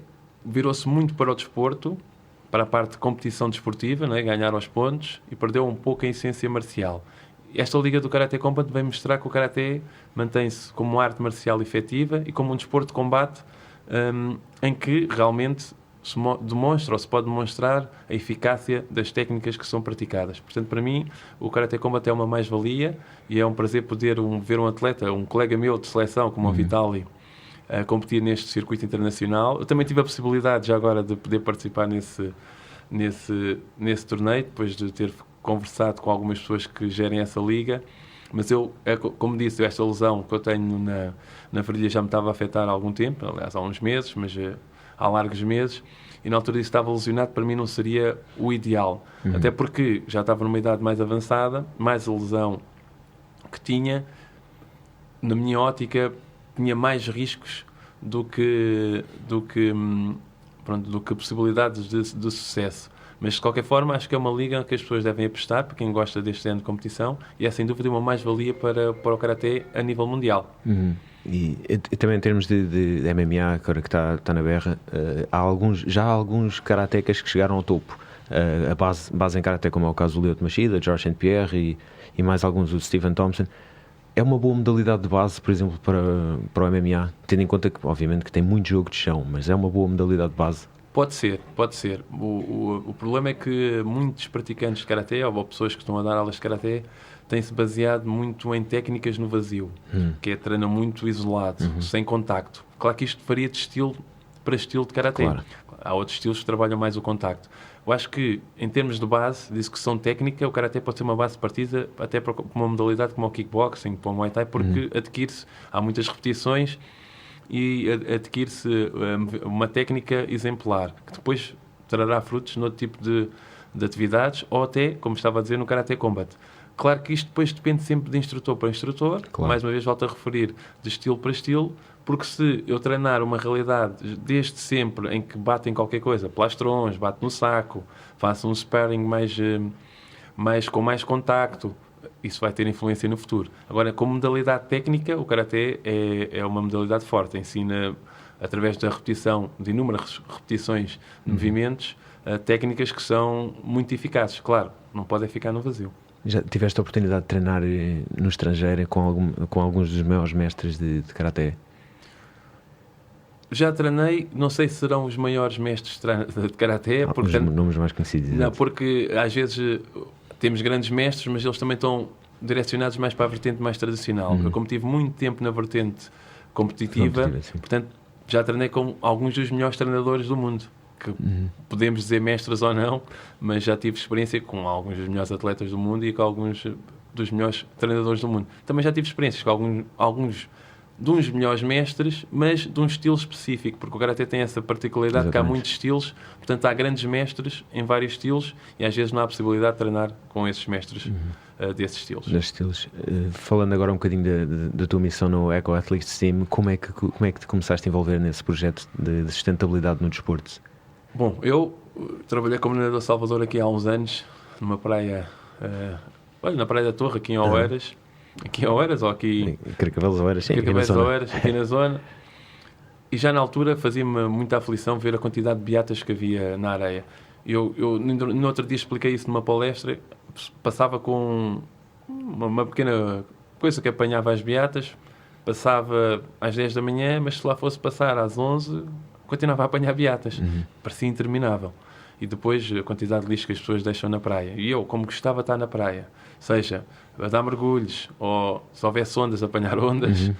virou-se muito para o desporto, para a parte de competição desportiva, né, ganhar aos pontos, e perdeu um pouco a essência marcial. Esta liga do Karaté Combat vem mostrar que o Karaté mantém-se como uma arte marcial efetiva e como um desporto de combate em que realmente se demonstra ou se pode demonstrar a eficácia das técnicas que são praticadas. Portanto, para mim, o Karaté Combat é uma mais-valia e é um prazer poder ver um atleta, um colega meu de seleção, como o Vitali, a competir neste circuito internacional. Eu também tive a possibilidade, já agora, de poder participar nesse torneio, depois de ter conversado com algumas pessoas que gerem essa liga. Mas como disse, esta lesão que eu tenho na virilha já me estava a afetar há algum tempo, aliás, há uns meses, mas há largos meses, e na altura disso estava lesionado, para mim não seria o ideal. Até porque já estava numa idade mais avançada, mais a lesão que tinha, na minha ótica, tinha mais riscos do que possibilidades de sucesso. Mas, de qualquer forma, acho que é uma liga que as pessoas devem apostar, para quem gosta deste ano de competição, e é, sem dúvida, uma mais-valia para o Karaté a nível mundial. E também em termos de MMA, agora que está na berra, já há alguns karatecas que chegaram ao topo. A base em Karaté, como é o caso do Lyoto Machida, Georges St. Pierre e mais alguns, o Stephen Thompson. É uma boa modalidade de base, por exemplo, para o MMA, tendo em conta que, obviamente, que tem muito jogo de chão, mas é uma boa modalidade de base. Pode ser. O problema é que muitos praticantes de Karaté, ou pessoas que estão a dar aulas de Karaté, têm-se baseado muito em técnicas no vazio, que é treino muito isolado, sem contacto. Claro que isto varia de estilo para estilo de Karaté. Claro. Há outros estilos que trabalham mais o contacto. Eu acho que, em termos de base, de execução técnica, o Karaté pode ser uma base de partida até para uma modalidade como o kickboxing, para o Muay Thai, porque adquire-se, há muitas repetições e adquire-se uma técnica exemplar, que depois trará frutos noutro tipo de atividades, ou até, como estava a dizer, no Karaté Combat. Claro que isto depois depende sempre de instrutor para instrutor, claro. Mais uma vez volto a referir, de estilo para estilo, porque se eu treinar uma realidade desde sempre em que batem qualquer coisa, plastrões, bate no saco, faço um sparring com mais contacto, isso vai ter influência no futuro. Agora, como modalidade técnica, o Karaté é uma modalidade forte, ensina, através da repetição, de inúmeras repetições de movimentos, técnicas que são muito eficazes. Claro, não podem ficar no vazio. Já tiveste a oportunidade de treinar no estrangeiro com alguns dos maiores mestres de Karaté? Já treinei, não sei se serão os maiores mestres de Karaté. Os nomes mais conhecidos. Não, porque às vezes temos grandes mestres, mas eles também estão direcionados mais para a vertente mais tradicional. Eu, como tive muito tempo na vertente competitiva, portanto, já treinei com alguns dos melhores treinadores do mundo. Que podemos dizer mestres ou não, mas já tive experiência com alguns dos melhores atletas do mundo e com alguns dos melhores treinadores do mundo. Também já tive experiências com alguns de uns melhores mestres, mas de um estilo específico, porque o Karaté tem essa particularidade. Exatamente. Que há muitos estilos, portanto há grandes mestres em vários estilos e às vezes não há possibilidade de treinar com esses mestres desses estilos. Falando agora um bocadinho da tua missão no Eco Athletes Team, como é que te começaste a envolver nesse projeto de sustentabilidade no desporto? Bom, eu trabalhei como nadador Salvador aqui há uns anos, numa praia, na Praia da Torre, aqui em Oeiras. Aqui em Oeiras, ou aqui... Carcavelos, Oeiras, sim. Carcavelos, Oeiras, aqui na zona. E já na altura fazia-me muita aflição ver a quantidade de beatas que havia na areia. Eu no outro dia expliquei isso numa palestra, passava com uma pequena coisa que apanhava as beatas, passava às 10 da manhã, mas se lá fosse passar às 11... continuava a apanhar beatas. Parecia interminável. E depois a quantidade de lixo que as pessoas deixam na praia. E eu, como gostava de estar na praia, seja a dar mergulhos, ou se houvesse ondas, apanhar ondas,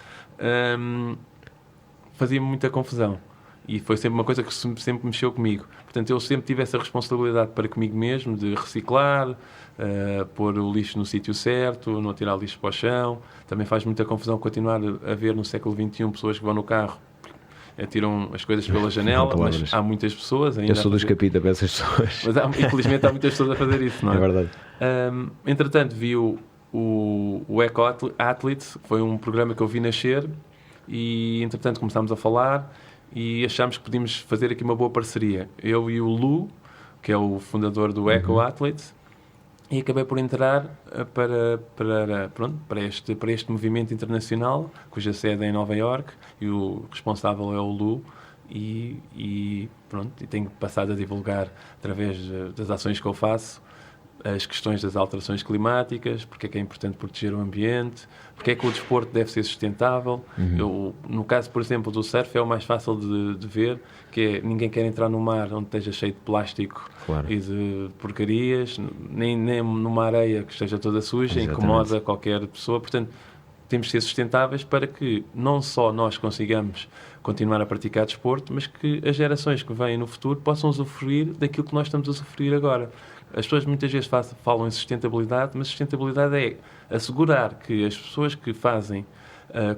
fazia-me muita confusão. E foi sempre uma coisa que sempre mexeu comigo. Portanto, eu sempre tive essa responsabilidade para comigo mesmo, de reciclar, pôr o lixo no sítio certo, não tirar lixo para o chão. Também faz muita confusão continuar a ver no século XXI pessoas que vão no carro, tiram as coisas pela janela, mas há muitas pessoas ainda. Eu sou dos capita para essas pessoas. Mas infelizmente há muitas pessoas a fazer isso, não é? É verdade. Entretanto, vi o Eco Athletes, foi um programa que eu vi nascer e, entretanto, começámos a falar e achámos que podíamos fazer aqui uma boa parceria. Eu e o Lu, que é o fundador do Eco Athletes, e acabei por entrar para este movimento internacional, cuja sede é em Nova Iorque, e o responsável é o Lu, e tenho passado a divulgar, através das ações que eu faço, as questões das alterações climáticas, porque é que é importante proteger o ambiente, porque é que o desporto deve ser sustentável. No caso, por exemplo, do surf, é o mais fácil de ver, que é ninguém quer entrar no mar onde esteja cheio de plástico, claro, e de porcarias, nem numa areia que esteja toda suja. Exatamente. Incomoda qualquer pessoa. Portanto, temos de ser sustentáveis para que não só nós consigamos continuar a praticar desporto, mas que as gerações que vêm no futuro possam usufruir daquilo que nós estamos a usufruir agora. As pessoas muitas vezes falam em sustentabilidade, mas sustentabilidade é assegurar que as pessoas que fazem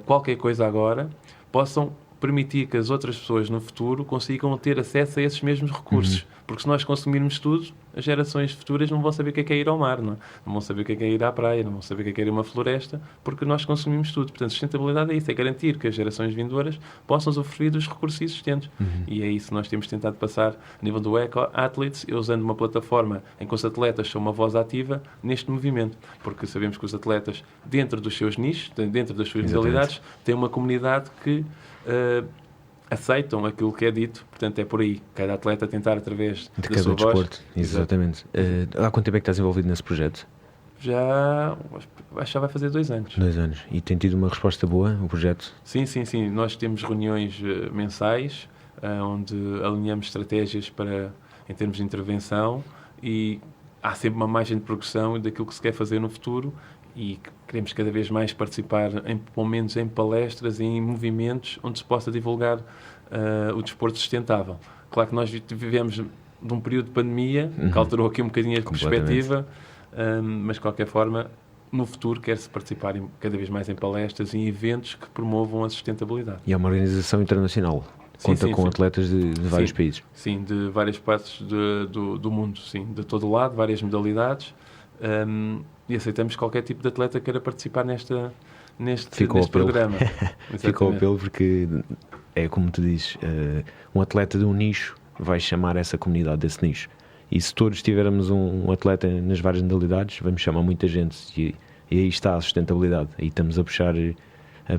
qualquer coisa agora possam permitir que as outras pessoas no futuro consigam ter acesso a esses mesmos recursos. Porque se nós consumirmos tudo, as gerações futuras não vão saber o que é ir ao mar, não é? Não vão saber o que é ir à praia, não vão saber o que é ir a uma floresta, porque nós consumimos tudo. Portanto, sustentabilidade é isso, é garantir que as gerações vindouras possam usufruir dos recursos existentes. E é isso que nós temos tentado passar a nível do Eco-Athletes, eu usando uma plataforma em que os atletas são uma voz ativa neste movimento. Porque sabemos que os atletas, dentro dos seus nichos, dentro das suas modalidades, têm uma comunidade que aceitam aquilo que é dito, portanto é por aí, cada atleta tentar através de da sua desporto, voz. exatamente. Há quanto tempo é que estás envolvido nesse projeto? Já vai fazer 2 anos. 2 anos. E tem tido uma resposta boa, o projeto? Sim. Nós temos reuniões mensais, onde alinhamos estratégias em termos de intervenção, e há sempre uma margem de progressão daquilo que se quer fazer no futuro, e queremos cada vez mais participar, pelo menos em palestras e em movimentos onde se possa divulgar o desporto sustentável. Claro que nós vivemos de um período de pandemia, que alterou aqui um bocadinho a perspectiva, mas de qualquer forma, no futuro quer-se participar cada vez mais em palestras e em eventos que promovam a sustentabilidade. E é uma organização internacional? Conta com atletas de vários países? Sim, de várias partes do mundo, sim, de todo o lado, várias modalidades. E aceitamos qualquer tipo de atleta que queira participar neste programa. Ficou o apelo porque é como tu dizes, um atleta de um nicho vai chamar essa comunidade desse nicho. E se todos tivermos um atleta nas várias modalidades, vamos chamar muita gente. E aí está a sustentabilidade. Aí estamos a puxar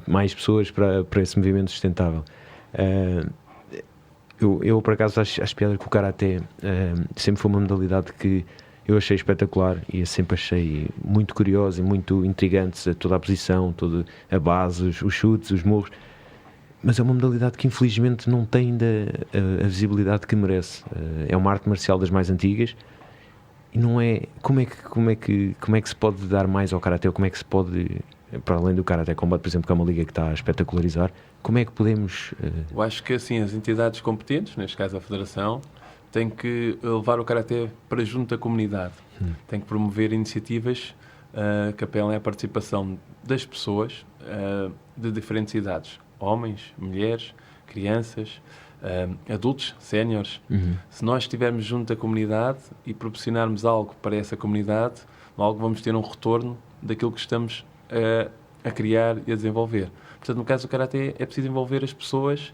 mais pessoas para esse movimento sustentável. Eu por acaso acho piada que o Karaté sempre foi uma modalidade que eu achei espetacular e sempre achei muito curiosa e muito intrigante, toda a posição, toda a base, os chutes, os murros, mas é uma modalidade que infelizmente não tem ainda a visibilidade que merece. É uma arte marcial das mais antigas e não é... Como é que se pode dar mais ao Karaté, ou como é que se pode, para além do Karaté Combat, por exemplo, que é uma liga que está a espetacularizar, como é que podemos... Eu acho que assim, as entidades competentes, neste caso a Federação, tem que levar o Karaté para junto da comunidade. Tem que promover iniciativas que apelem à participação das pessoas de diferentes idades. Homens, mulheres, crianças, adultos, séniores. Se nós estivermos junto da comunidade e proporcionarmos algo para essa comunidade, logo vamos ter um retorno daquilo que estamos a criar e a desenvolver. Portanto, no caso do Karaté, é preciso envolver as pessoas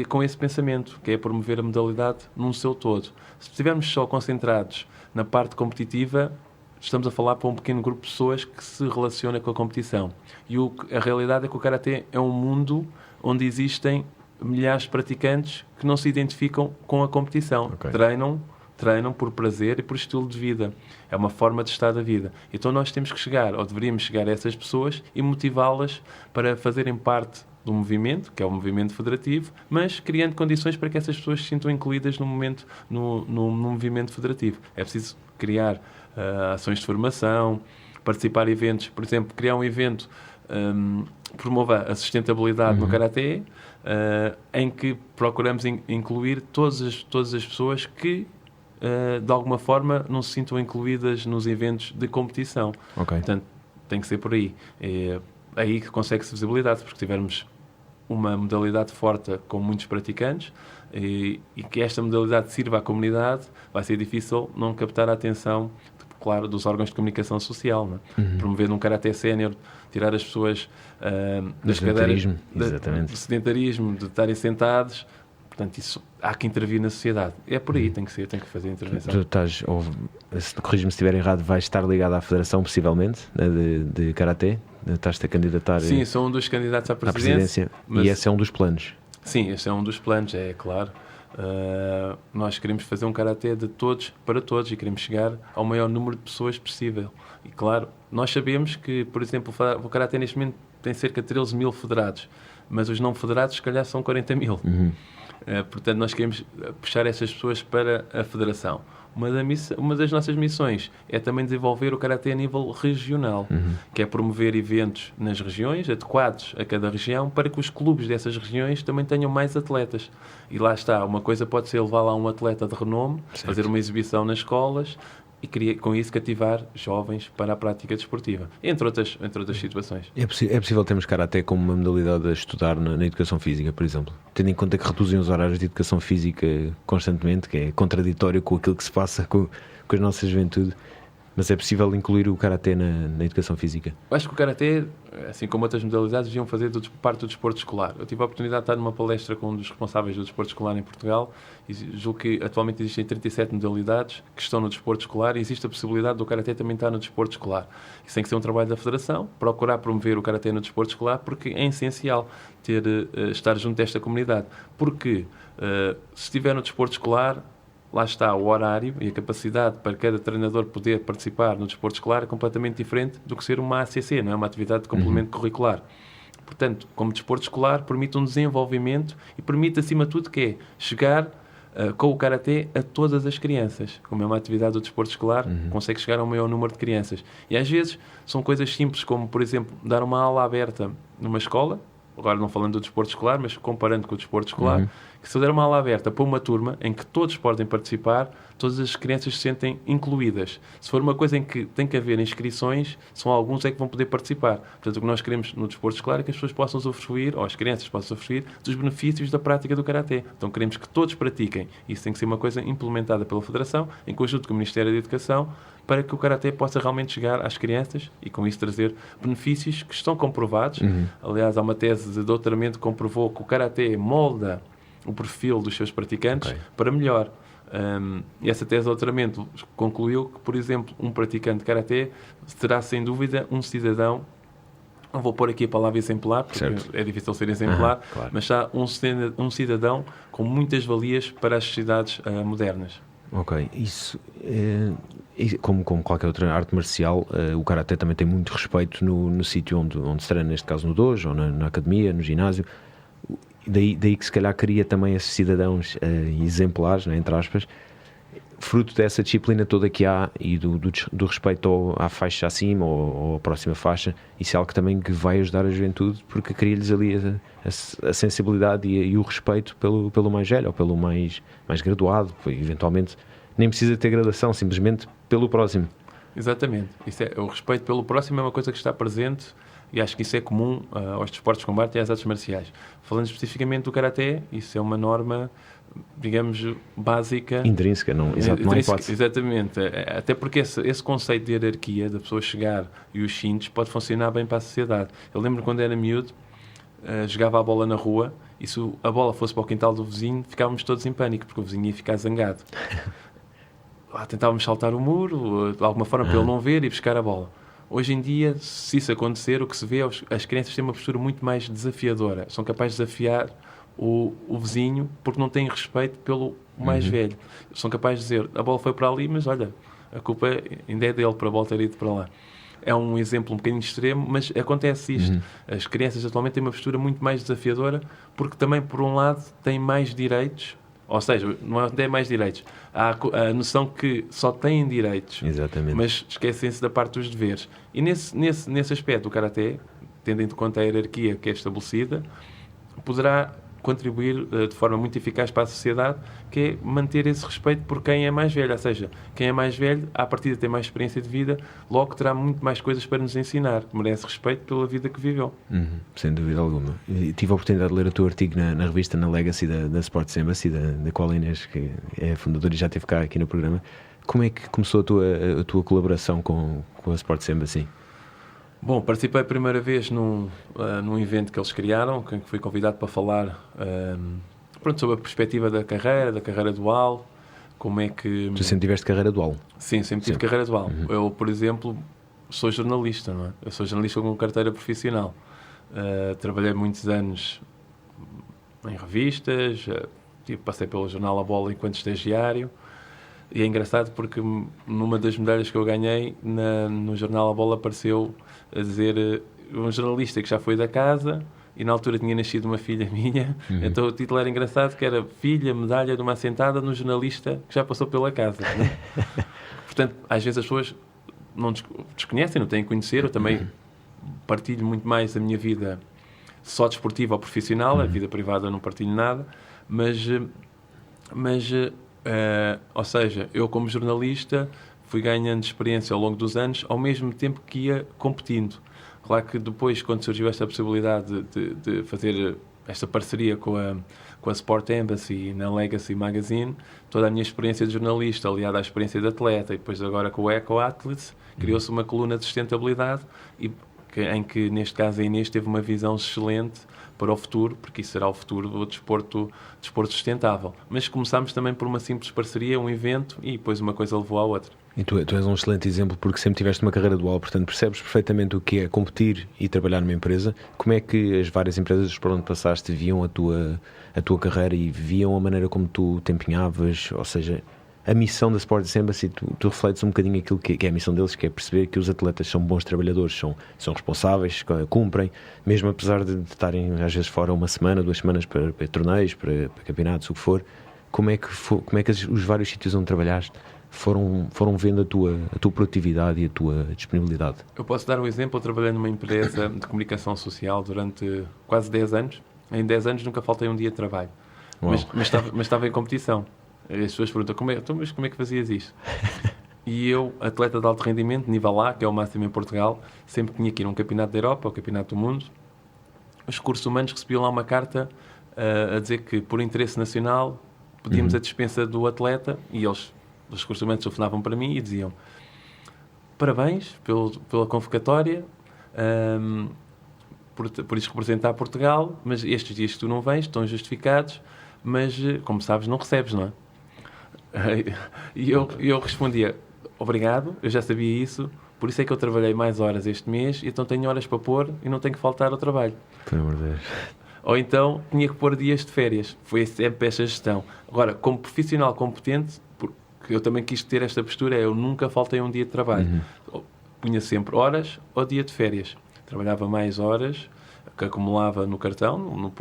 com esse pensamento, que é promover a modalidade num seu todo. Se estivermos só concentrados na parte competitiva, estamos a falar para um pequeno grupo de pessoas que se relaciona com a competição. E a realidade é que o Karaté é um mundo onde existem milhares de praticantes que não se identificam com a competição. Okay. Treinam por prazer e por estilo de vida. É uma forma de estar da vida. Então nós temos que chegar, ou deveríamos chegar a essas pessoas e motivá-las para fazerem parte do movimento, que é o movimento federativo, mas criando condições para que essas pessoas se sintam incluídas no movimento federativo. É preciso criar ações de formação, participar em eventos, por exemplo, criar um evento que promova a sustentabilidade no Karaté, em que procuramos incluir todas as pessoas que de alguma forma não se sintam incluídas nos eventos de competição. Okay. Portanto, tem que ser por aí. É aí que consegue-se visibilidade, porque tivermos uma modalidade forte com muitos praticantes e que esta modalidade sirva à comunidade, vai ser difícil não captar a atenção, claro, dos órgãos de comunicação social, não é? Promover um Karaté sénior, tirar as pessoas das cadeiras do sedentarismo, de estarem sentados. Portanto, isso há que intervir na sociedade. É por aí, tem que fazer a intervenção. Tu estás, corrige-me se estiver errado, vais estar ligado à Federação, possivelmente, de Karaté? Estás-te a candidatar? Sim, sou um dos candidatos à presidência. E esse é um dos planos? Sim, esse é um dos planos, é claro. Nós queremos fazer um Karaté de todos para todos e queremos chegar ao maior número de pessoas possível. E claro, nós sabemos que, por exemplo, o Karaté neste momento tem cerca de 13 mil federados, mas os não federados se calhar são 40 mil. Portanto, nós queremos puxar essas pessoas para a Federação. Uma das nossas missões é também desenvolver o Karaté a nível regional, que é promover eventos nas regiões, adequados a cada região, para que os clubes dessas regiões também tenham mais atletas. E lá está, uma coisa pode ser levar lá um atleta de renome, fazer uma exibição nas escolas, e queria, com isso, cativar jovens para a prática desportiva, entre outras situações. É possível termos Karaté como uma modalidade a estudar na educação física, por exemplo? Tendo em conta que reduzem os horários de educação física constantemente, que é contraditório com aquilo que se passa com a nossa juventude, mas é possível incluir o Karaté na educação física? Eu acho que o Karaté, assim como outras modalidades, deviam fazer parte do desporto escolar. Eu tive a oportunidade de estar numa palestra com um dos responsáveis do desporto escolar em Portugal e julgo que atualmente existem 37 modalidades que estão no desporto escolar e existe a possibilidade do Karaté também estar no desporto escolar. Isso tem que ser um trabalho da Federação, procurar promover o Karaté no desporto escolar, porque é essencial estar junto desta comunidade. Porque se estiver no desporto escolar, lá está o horário e a capacidade para cada treinador poder participar no desporto escolar é completamente diferente do que ser uma ACC, não é? Uma atividade de complemento curricular. Portanto, como desporto escolar, permite um desenvolvimento e permite, acima de tudo, que é chegar com o Karaté a todas as crianças. Como é uma atividade do desporto escolar, consegue chegar ao maior número de crianças. E às vezes são coisas simples, como, por exemplo, dar uma aula aberta numa escola, agora não falando do desporto escolar, mas comparando com o desporto escolar, que se eu der uma aula aberta para uma turma em que todos podem participar, todas as crianças se sentem incluídas. Se for uma coisa em que tem que haver inscrições, são alguns é que vão poder participar. Portanto, o que nós queremos no desporto escolar é que as pessoas possam usufruir, ou as crianças possam usufruir, dos benefícios da prática do Karaté. Então, queremos que todos pratiquem. Isso tem que ser uma coisa implementada pela Federação, em conjunto com o Ministério da Educação, para que o Karaté possa realmente chegar às crianças e, com isso, trazer benefícios que estão comprovados. Aliás, há uma tese de doutoramento que comprovou que o Karaté molda o perfil dos seus praticantes para melhor. E essa tese de doutoramento concluiu que, por exemplo, um praticante de Karaté será, sem dúvida, um cidadão, não vou pôr aqui a palavra exemplar, porque é difícil ser exemplar, claro. mas será um cidadão com muitas valias para as sociedades modernas. Ok, isso como qualquer outra arte marcial, o Karaté também tem muito respeito no sítio onde se treina, neste caso no dojo, ou na academia, no ginásio. Daí que se calhar cria também esses cidadãos exemplares, né, entre aspas, fruto dessa disciplina toda que há e do respeito à faixa acima ou à próxima faixa. Isso é algo que também vai ajudar a juventude, porque cria-lhes ali a sensibilidade e o respeito pelo mais velho ou pelo mais graduado. Eventualmente nem precisa ter graduação, simplesmente pelo próximo. Exatamente. O respeito pelo próximo é uma coisa que está presente e acho que isso é comum aos desportos de combate e às artes marciais. Falando especificamente do Karaté, isso é uma norma, digamos, básica. Intrínseca, não há hipótese. Exatamente. Até porque esse conceito de hierarquia, da pessoa chegar e os cintos, pode funcionar bem para a sociedade. Eu lembro quando era miúdo, jogava a bola na rua e se a bola fosse para o quintal do vizinho, ficávamos todos em pânico, porque o vizinho ia ficar zangado. Tentávamos saltar o muro, de alguma forma, para ele não ver e buscar a bola. Hoje em dia, se isso acontecer, o que se vê é as crianças têm uma postura muito mais desafiadora. São capazes de desafiar o vizinho porque não têm respeito pelo mais velho. São capazes de dizer, a bola foi para ali, mas olha, a culpa ainda é dele para a bola ter ido para lá. É um exemplo um bocadinho extremo, mas acontece isto. As crianças atualmente têm uma postura muito mais desafiadora porque também, por um lado, têm mais direitos. Ou seja, não é mais direitos. Há a noção que só têm direitos. Exatamente. Mas esquecem-se da parte dos deveres. E nesse aspecto, o Karaté, tendo em conta a hierarquia que é estabelecida, poderá contribuir de forma muito eficaz para a sociedade, que é manter esse respeito por quem é mais velho. Ou seja, quem é mais velho, à partida tem mais experiência de vida, logo terá muito mais coisas para nos ensinar. Merece respeito pela vida que viveu. Sem dúvida alguma. E tive a oportunidade de ler o teu artigo na revista, na Legacy da Sports Embassy, da qual a Inês, que é fundadora e já esteve cá aqui no programa. Como é que começou a tua colaboração com a Sports Embassy? Bom, participei a primeira vez num evento que eles criaram, que fui convidado para falar sobre a perspectiva da carreira dual, como é que... Tu sempre tiveste carreira dual? Sim, sempre tive carreira dual. Eu, por exemplo, sou jornalista, não é? Eu sou jornalista com carteira profissional. Trabalhei muitos anos em revistas, passei pelo jornal A Bola enquanto estagiário, e é engraçado porque numa das medalhas que eu ganhei no jornal A Bola apareceu a dizer um jornalista que já foi da casa e na altura tinha nascido uma filha minha, então o título era engraçado, que era filha, medalha de uma assentada no jornalista que já passou pela casa. Né? Portanto, às vezes as pessoas não desconhecem, não têm que conhecer. Eu também partilho muito mais a minha vida só desportiva ou profissional, a vida privada eu não partilho nada, mas ou seja, eu como jornalista fui ganhando experiência ao longo dos anos, ao mesmo tempo que ia competindo. Claro que depois, quando surgiu esta possibilidade de fazer esta parceria com a Sport Embassy na Legacy Magazine, toda a minha experiência de jornalista, aliada à experiência de atleta, e depois agora com o Eco Athletes, criou-se uma coluna de sustentabilidade em que, neste caso, a Inês teve uma visão excelente para o futuro, porque isso será o futuro do desporto sustentável. Mas começámos também por uma simples parceria, um evento, e depois uma coisa levou à outra. E tu és um excelente exemplo, porque sempre tiveste uma carreira dual, portanto percebes perfeitamente o que é competir e trabalhar numa empresa. Como é que as várias empresas por onde passaste viam a tua carreira e viam a maneira como tu te empenhavas? Ou seja, a missão da Sports Embassy, tu refletes um bocadinho aquilo que é a missão deles, que é perceber que os atletas são bons trabalhadores, são responsáveis, cumprem, mesmo apesar de estarem às vezes fora uma semana, 2 semanas para torneios, para campeonatos, o que for. Como é que os vários sítios onde trabalhaste foram vendo a tua produtividade e a tua disponibilidade? Eu posso dar um exemplo. Eu trabalhei numa empresa de comunicação social durante quase 10 anos. Em 10 anos nunca faltei um dia de trabalho. Mas estava em competição. As pessoas perguntam, mas como é que fazias isto? E eu, atleta de alto rendimento, nível A, que é o máximo em Portugal, sempre tinha que ir a um campeonato da Europa, ao campeonato do mundo. Os recursos humanos recebiam lá uma carta a dizer que, por interesse nacional, pedíamos a dispensa do atleta, e os recursos humanos telefonavam para mim e diziam: parabéns pela convocatória, por isso representar Portugal, mas estes dias que tu não vens estão justificados, mas, como sabes, não recebes, não é? E eu respondia: obrigado, eu já sabia isso, por isso é que eu trabalhei mais horas este mês, e então tenho horas para pôr e não tenho que faltar ao trabalho. Por amor de Deus. Ou então tinha que pôr dias de férias. Foi sempre esta gestão. Agora, como profissional competente, porque eu também quis ter esta postura, eu nunca faltei um dia de trabalho. Punha sempre horas ou dia de férias. Trabalhava mais horas que acumulava no cartão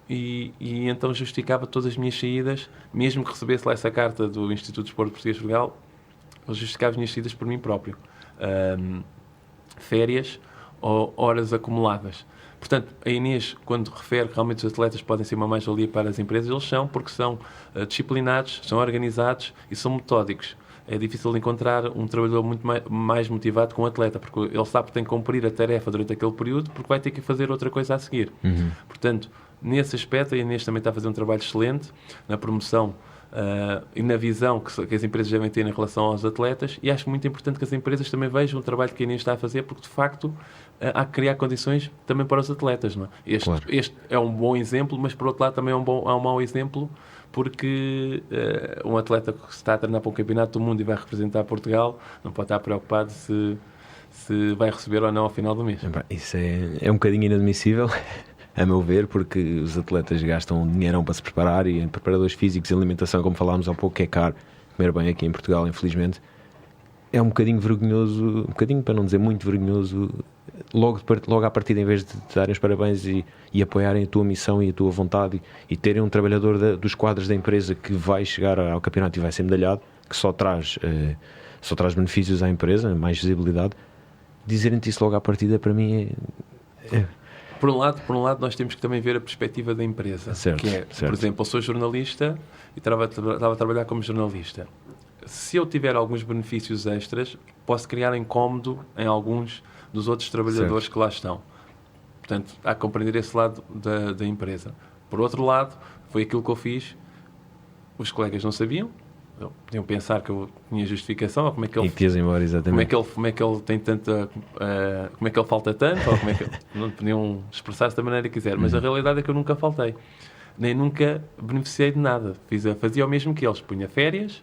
e então justificava todas as minhas saídas, mesmo que recebesse lá essa carta do Instituto de Desporto Português de Portugal, eu justificava as minhas saídas por mim próprio. Férias ou horas acumuladas. Portanto, a Inês, quando refere que realmente os atletas podem ser uma mais-valia para as empresas, eles são, porque são disciplinados, são organizados e são metódicos. É difícil encontrar um trabalhador muito mais motivado que um atleta, porque ele sabe que tem que cumprir a tarefa durante aquele período, porque vai ter que fazer outra coisa a seguir. Portanto, nesse aspecto, a Inês também está a fazer um trabalho excelente na promoção e na visão que as empresas devem ter em relação aos atletas, e acho muito importante que as empresas também vejam o trabalho que a Inês está a fazer, porque de facto há que criar condições também para os atletas, não é? Claro. Este é um bom exemplo, mas por outro lado também é um mau exemplo, porque um atleta que está a treinar para um campeonato do mundo e vai representar Portugal não pode estar preocupado se vai receber ou não ao final do mês. Isso é um bocadinho inadmissível, a meu ver, porque os atletas gastam dinheirão para se preparar, e em preparadores físicos e alimentação, como falámos há pouco, que é caro comer bem aqui em Portugal, infelizmente. É um bocadinho vergonhoso, um bocadinho, para não dizer muito vergonhoso, logo à partida, em vez de te darem os parabéns e apoiarem a tua missão e a tua vontade, e terem um trabalhador dos quadros da empresa que vai chegar ao campeonato e vai ser medalhado, que só traz benefícios à empresa, mais visibilidade, dizerem-te isso logo à partida, para mim é... Por um lado, nós temos que também ver a perspectiva da empresa. Certo, que é, certo. Por exemplo, eu sou jornalista e estava a trabalhar como jornalista. Se eu tiver alguns benefícios extras, posso criar incómodo em alguns dos outros trabalhadores, certo, que lá estão. Portanto, há que compreender esse lado da empresa. Por outro lado, foi aquilo que eu fiz. Os colegas não sabiam. Podiam pensar que eu tinha justificação, ou como é que ele, embora, exatamente. Como é que ele tem tanta, como é que ele falta tanto, ou como é que não podiam expressar-se da maneira que quiser. Mas a realidade é que eu nunca faltei, nem nunca beneficiei de nada. Fazia o mesmo que eles, punha férias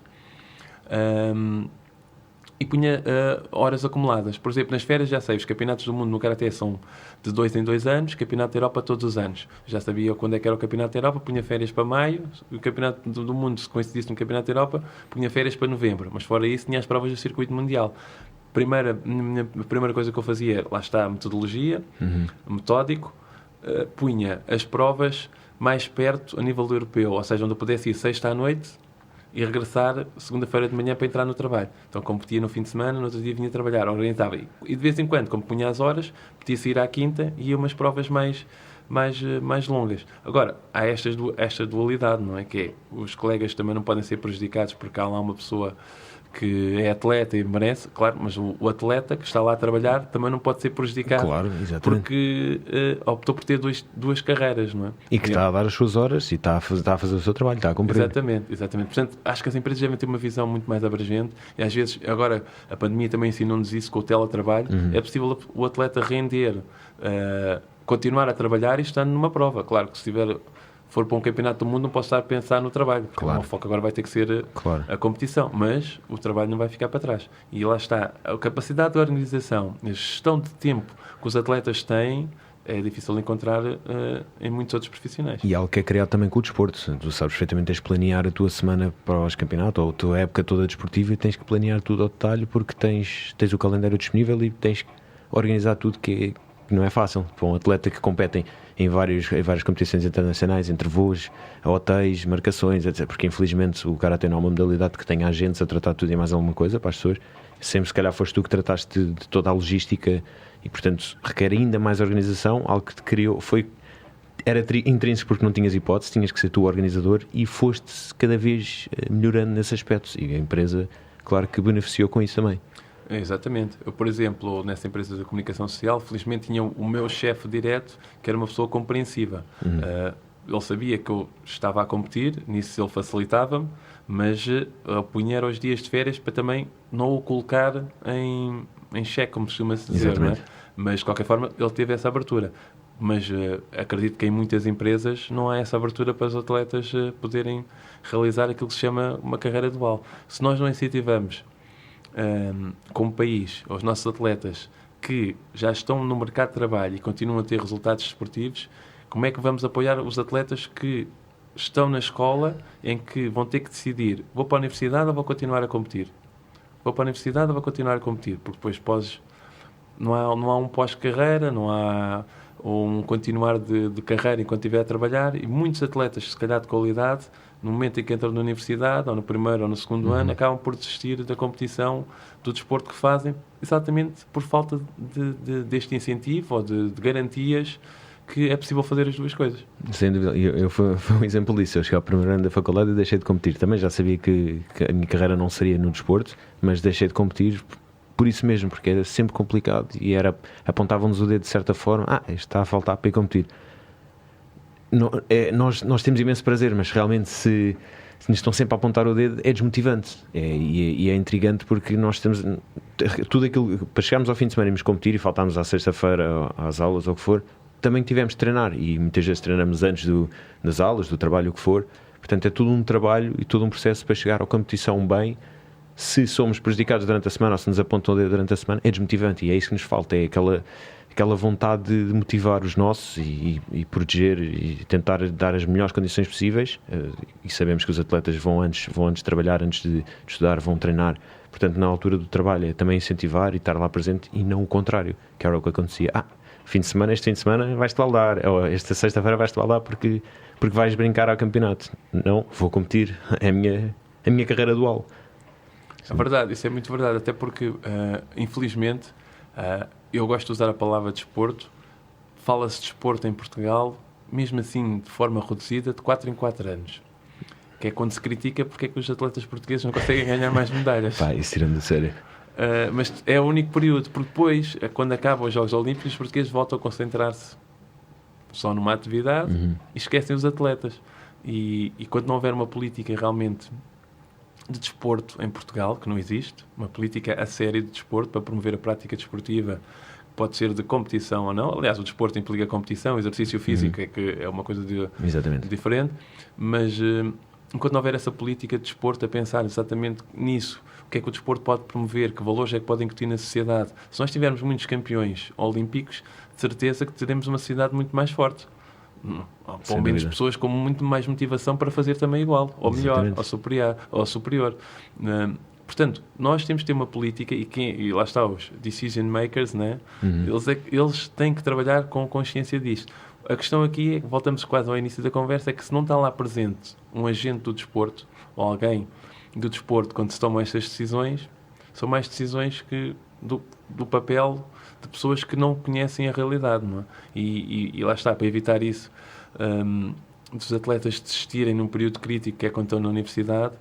e punha horas acumuladas. Por exemplo, nas férias, já sei, os campeonatos do mundo no Karaté são de 2 em 2 anos, campeonato da Europa todos os anos. Já sabia quando é que era o campeonato da Europa, punha férias para maio, o campeonato do mundo, se coincidisse no campeonato da Europa, punha férias para novembro. Mas fora isso, tinha as provas do circuito mundial. A primeira coisa que eu fazia, lá está a metodologia, metódico, punha as provas mais perto a nível europeu, ou seja, onde eu pudesse ir sexta à noite e regressar segunda-feira de manhã para entrar no trabalho. Então competia no fim de semana, no outro dia vinha trabalhar, orientava. E de vez em quando, como punha as horas, podia-se ir à quinta e ia umas provas mais longas. Agora, há esta dualidade, não é? Que é, os colegas também não podem ser prejudicados porque há lá uma pessoa que é atleta e merece, claro, mas o atleta que está lá a trabalhar também não pode ser prejudicado, Claro, exatamente. porque optou por ter duas carreiras, não é? E que está a dar as suas horas e está a fazer o seu trabalho, está a cumprir. Exatamente. Portanto, acho que as empresas devem ter uma visão muito mais abrangente e às vezes, agora, a pandemia também ensinou-nos isso com o teletrabalho, é possível o atleta render, continuar a trabalhar e estando numa prova. Claro que se for para um campeonato do mundo não posso estar a pensar no trabalho, porque Claro. o foco agora vai ter que ser a competição, mas o trabalho não vai ficar para trás. E lá está, a capacidade de organização, a gestão de tempo que os atletas têm é difícil de encontrar em muitos outros profissionais. E algo que é criado também com o desporto. Tu sabes perfeitamente, tens de planear a tua semana para os campeonatos ou a tua época toda desportiva e tens que planear tudo ao detalhe porque tens o calendário disponível e tens que organizar tudo que não é fácil. Para um atleta que compete em várias competições internacionais, entre voos, hotéis, marcações, etc. Porque infelizmente o Karaté não é uma modalidade que tenha agentes a tratar tudo e mais alguma coisa para as pessoas. Sempre se calhar foste tu que trataste de toda a logística e portanto requer ainda mais organização, algo que te criou, era intrínseco porque não tinhas hipótese, tinhas que ser tu o organizador e foste cada vez melhorando nesse aspecto e a empresa, claro que beneficiou com isso também. Exatamente. Eu, por exemplo, nessa empresa de comunicação social, felizmente tinha o meu chefe direto, que era uma pessoa compreensiva. Ele sabia que eu estava a competir, nisso ele facilitava-me, mas punha os dias de férias para também não o colocar em xeque, como costuma-se dizer, não é? Mas, de qualquer forma, ele teve essa abertura. Mas acredito que em muitas empresas não há essa abertura para os atletas poderem realizar aquilo que se chama uma carreira dual. Se nós não incentivamos como país, aos nossos atletas que já estão no mercado de trabalho e continuam a ter resultados desportivos, como é que vamos apoiar os atletas que estão na escola em que vão ter que decidir: vou para a universidade ou vou continuar a competir? Vou para a universidade ou vou continuar a competir? Porque depois não há um pós-carreira, não há um continuar de carreira enquanto estiver a trabalhar, e muitos atletas, se calhar de qualidade, no momento em que entram na universidade, ou no primeiro ou no segundo ano, acabam por desistir da competição, do desporto que fazem, exatamente por falta deste incentivo ou de garantias que é possível fazer as duas coisas. Sem dúvida, foi um exemplo disso. Eu cheguei ao primeiro ano da faculdade e deixei de competir. Também já sabia que a minha carreira não seria no desporto, mas deixei de competir por isso mesmo, porque era sempre complicado e apontavam-nos o dedo de certa forma: isto está a faltar para ir competir. Nós temos imenso prazer, mas realmente se nos estão sempre a apontar o dedo é desmotivante e é intrigante, porque nós temos tudo aquilo para chegarmos ao fim de semana e irmos competir e faltarmos à sexta-feira às aulas ou o que for. Também tivemos de treinar e muitas vezes treinamos antes das aulas, do trabalho, o que for. Portanto, é tudo um trabalho e todo um processo para chegar à competição bem. Se somos prejudicados durante a semana ou se nos apontam o dedo durante a semana, é desmotivante, e é isso que nos falta, é aquela vontade de motivar os nossos e proteger e tentar dar as melhores condições possíveis. E sabemos que os atletas vão antes trabalhar, antes de estudar, vão treinar. Portanto, na altura do trabalho é também incentivar e estar lá presente, e não o contrário, que era o que acontecia. Este fim de semana vais-te baldar, ou esta sexta-feira vais-te baldar porque vais brincar ao campeonato. Não, vou competir, é a minha carreira dual. É verdade, isso é muito verdade, até porque, infelizmente, eu gosto de usar a palavra desporto. Fala-se de desporto em Portugal, mesmo assim de forma reduzida, de 4 em 4 anos. Que é quando se critica porque é que os atletas portugueses não conseguem ganhar mais medalhas. Isso tirando de sério. Mas é o único período, porque depois, quando acabam os Jogos Olímpicos, os portugueses voltam a concentrar-se só numa atividade e esquecem os atletas. E quando não houver uma política realmente de desporto em Portugal, que não existe, uma política a sério de desporto para promover a prática desportiva, pode ser de competição ou não. Aliás, o desporto implica competição, exercício físico é uma coisa diferente, mas enquanto não houver essa política de desporto a pensar exatamente nisso, o que é que o desporto pode promover, que valores é que pode incutir na sociedade, se nós tivermos muitos campeões olímpicos, de certeza que teremos uma sociedade muito mais forte. Pelo menos pessoas com muito mais motivação para fazer também igual, ou melhor, ou superior. Portanto, nós temos de ter uma política e lá está os decision makers, né? Eles têm que trabalhar com consciência disto. A questão aqui, voltamos quase ao início da conversa, é que se não está lá presente um agente do desporto ou alguém do desporto quando se tomam estas decisões, são mais decisões que do papel de pessoas que não conhecem a realidade, não é? E lá está, para evitar isso, dos atletas desistirem num período crítico que é quando estão na universidade,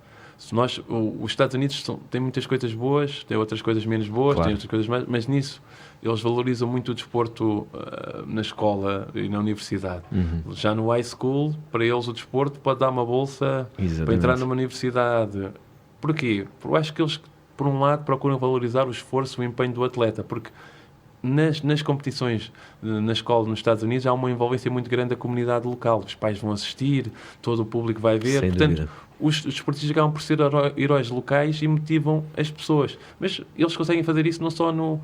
Os Estados Unidos têm muitas coisas boas, têm outras coisas menos boas, Claro. têm outras coisas mais, mas nisso eles valorizam muito o desporto na escola e na universidade. Já no high school, para eles o desporto pode dar uma bolsa Exatamente. para entrar numa universidade. Porquê? Porque eu acho que eles, por um lado, procuram valorizar o esforço e o empenho do atleta, porque nas competições na escola nos Estados Unidos há uma envolvência muito grande da comunidade local. Os pais vão assistir, todo o público vai ver. Sem Portanto, dúvida. os desportistas acabam por ser heróis locais e motivam as pessoas. Mas eles conseguem fazer isso não só no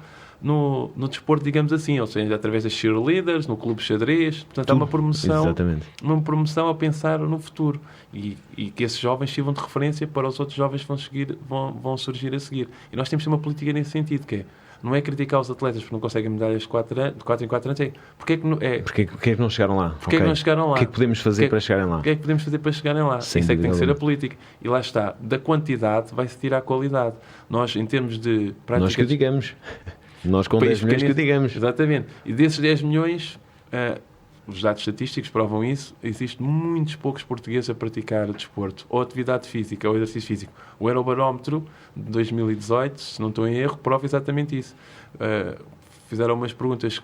desporto, digamos assim, ou seja, através das cheerleaders, no clube de xadrez. Portanto, há uma Exatamente. promoção a pensar no futuro e que esses jovens sirvam de referência para os outros jovens que vão surgir a seguir. E nós temos uma política nesse sentido, que é, não é criticar os atletas porque não conseguem medalhas de 4 em 4 anos, porque é que não chegaram lá? Porque é que não chegaram lá? O que é que podemos fazer para chegarem lá? O que é que podemos fazer para chegarem lá? Sem Isso é que tem que ser dúvida a política. E lá está, da quantidade vai-se tirar a qualidade. Nós, em termos de prática... Nós que o digamos. Nós com 10 milhões que o digamos. Exatamente. E desses 10 milhões, os dados estatísticos provam isso, existem muitos poucos portugueses a praticar desporto, ou atividade física, ou exercício físico. O Eurobarómetro de 2018, se não estou em erro, prova exatamente isso. Fizeram umas perguntas,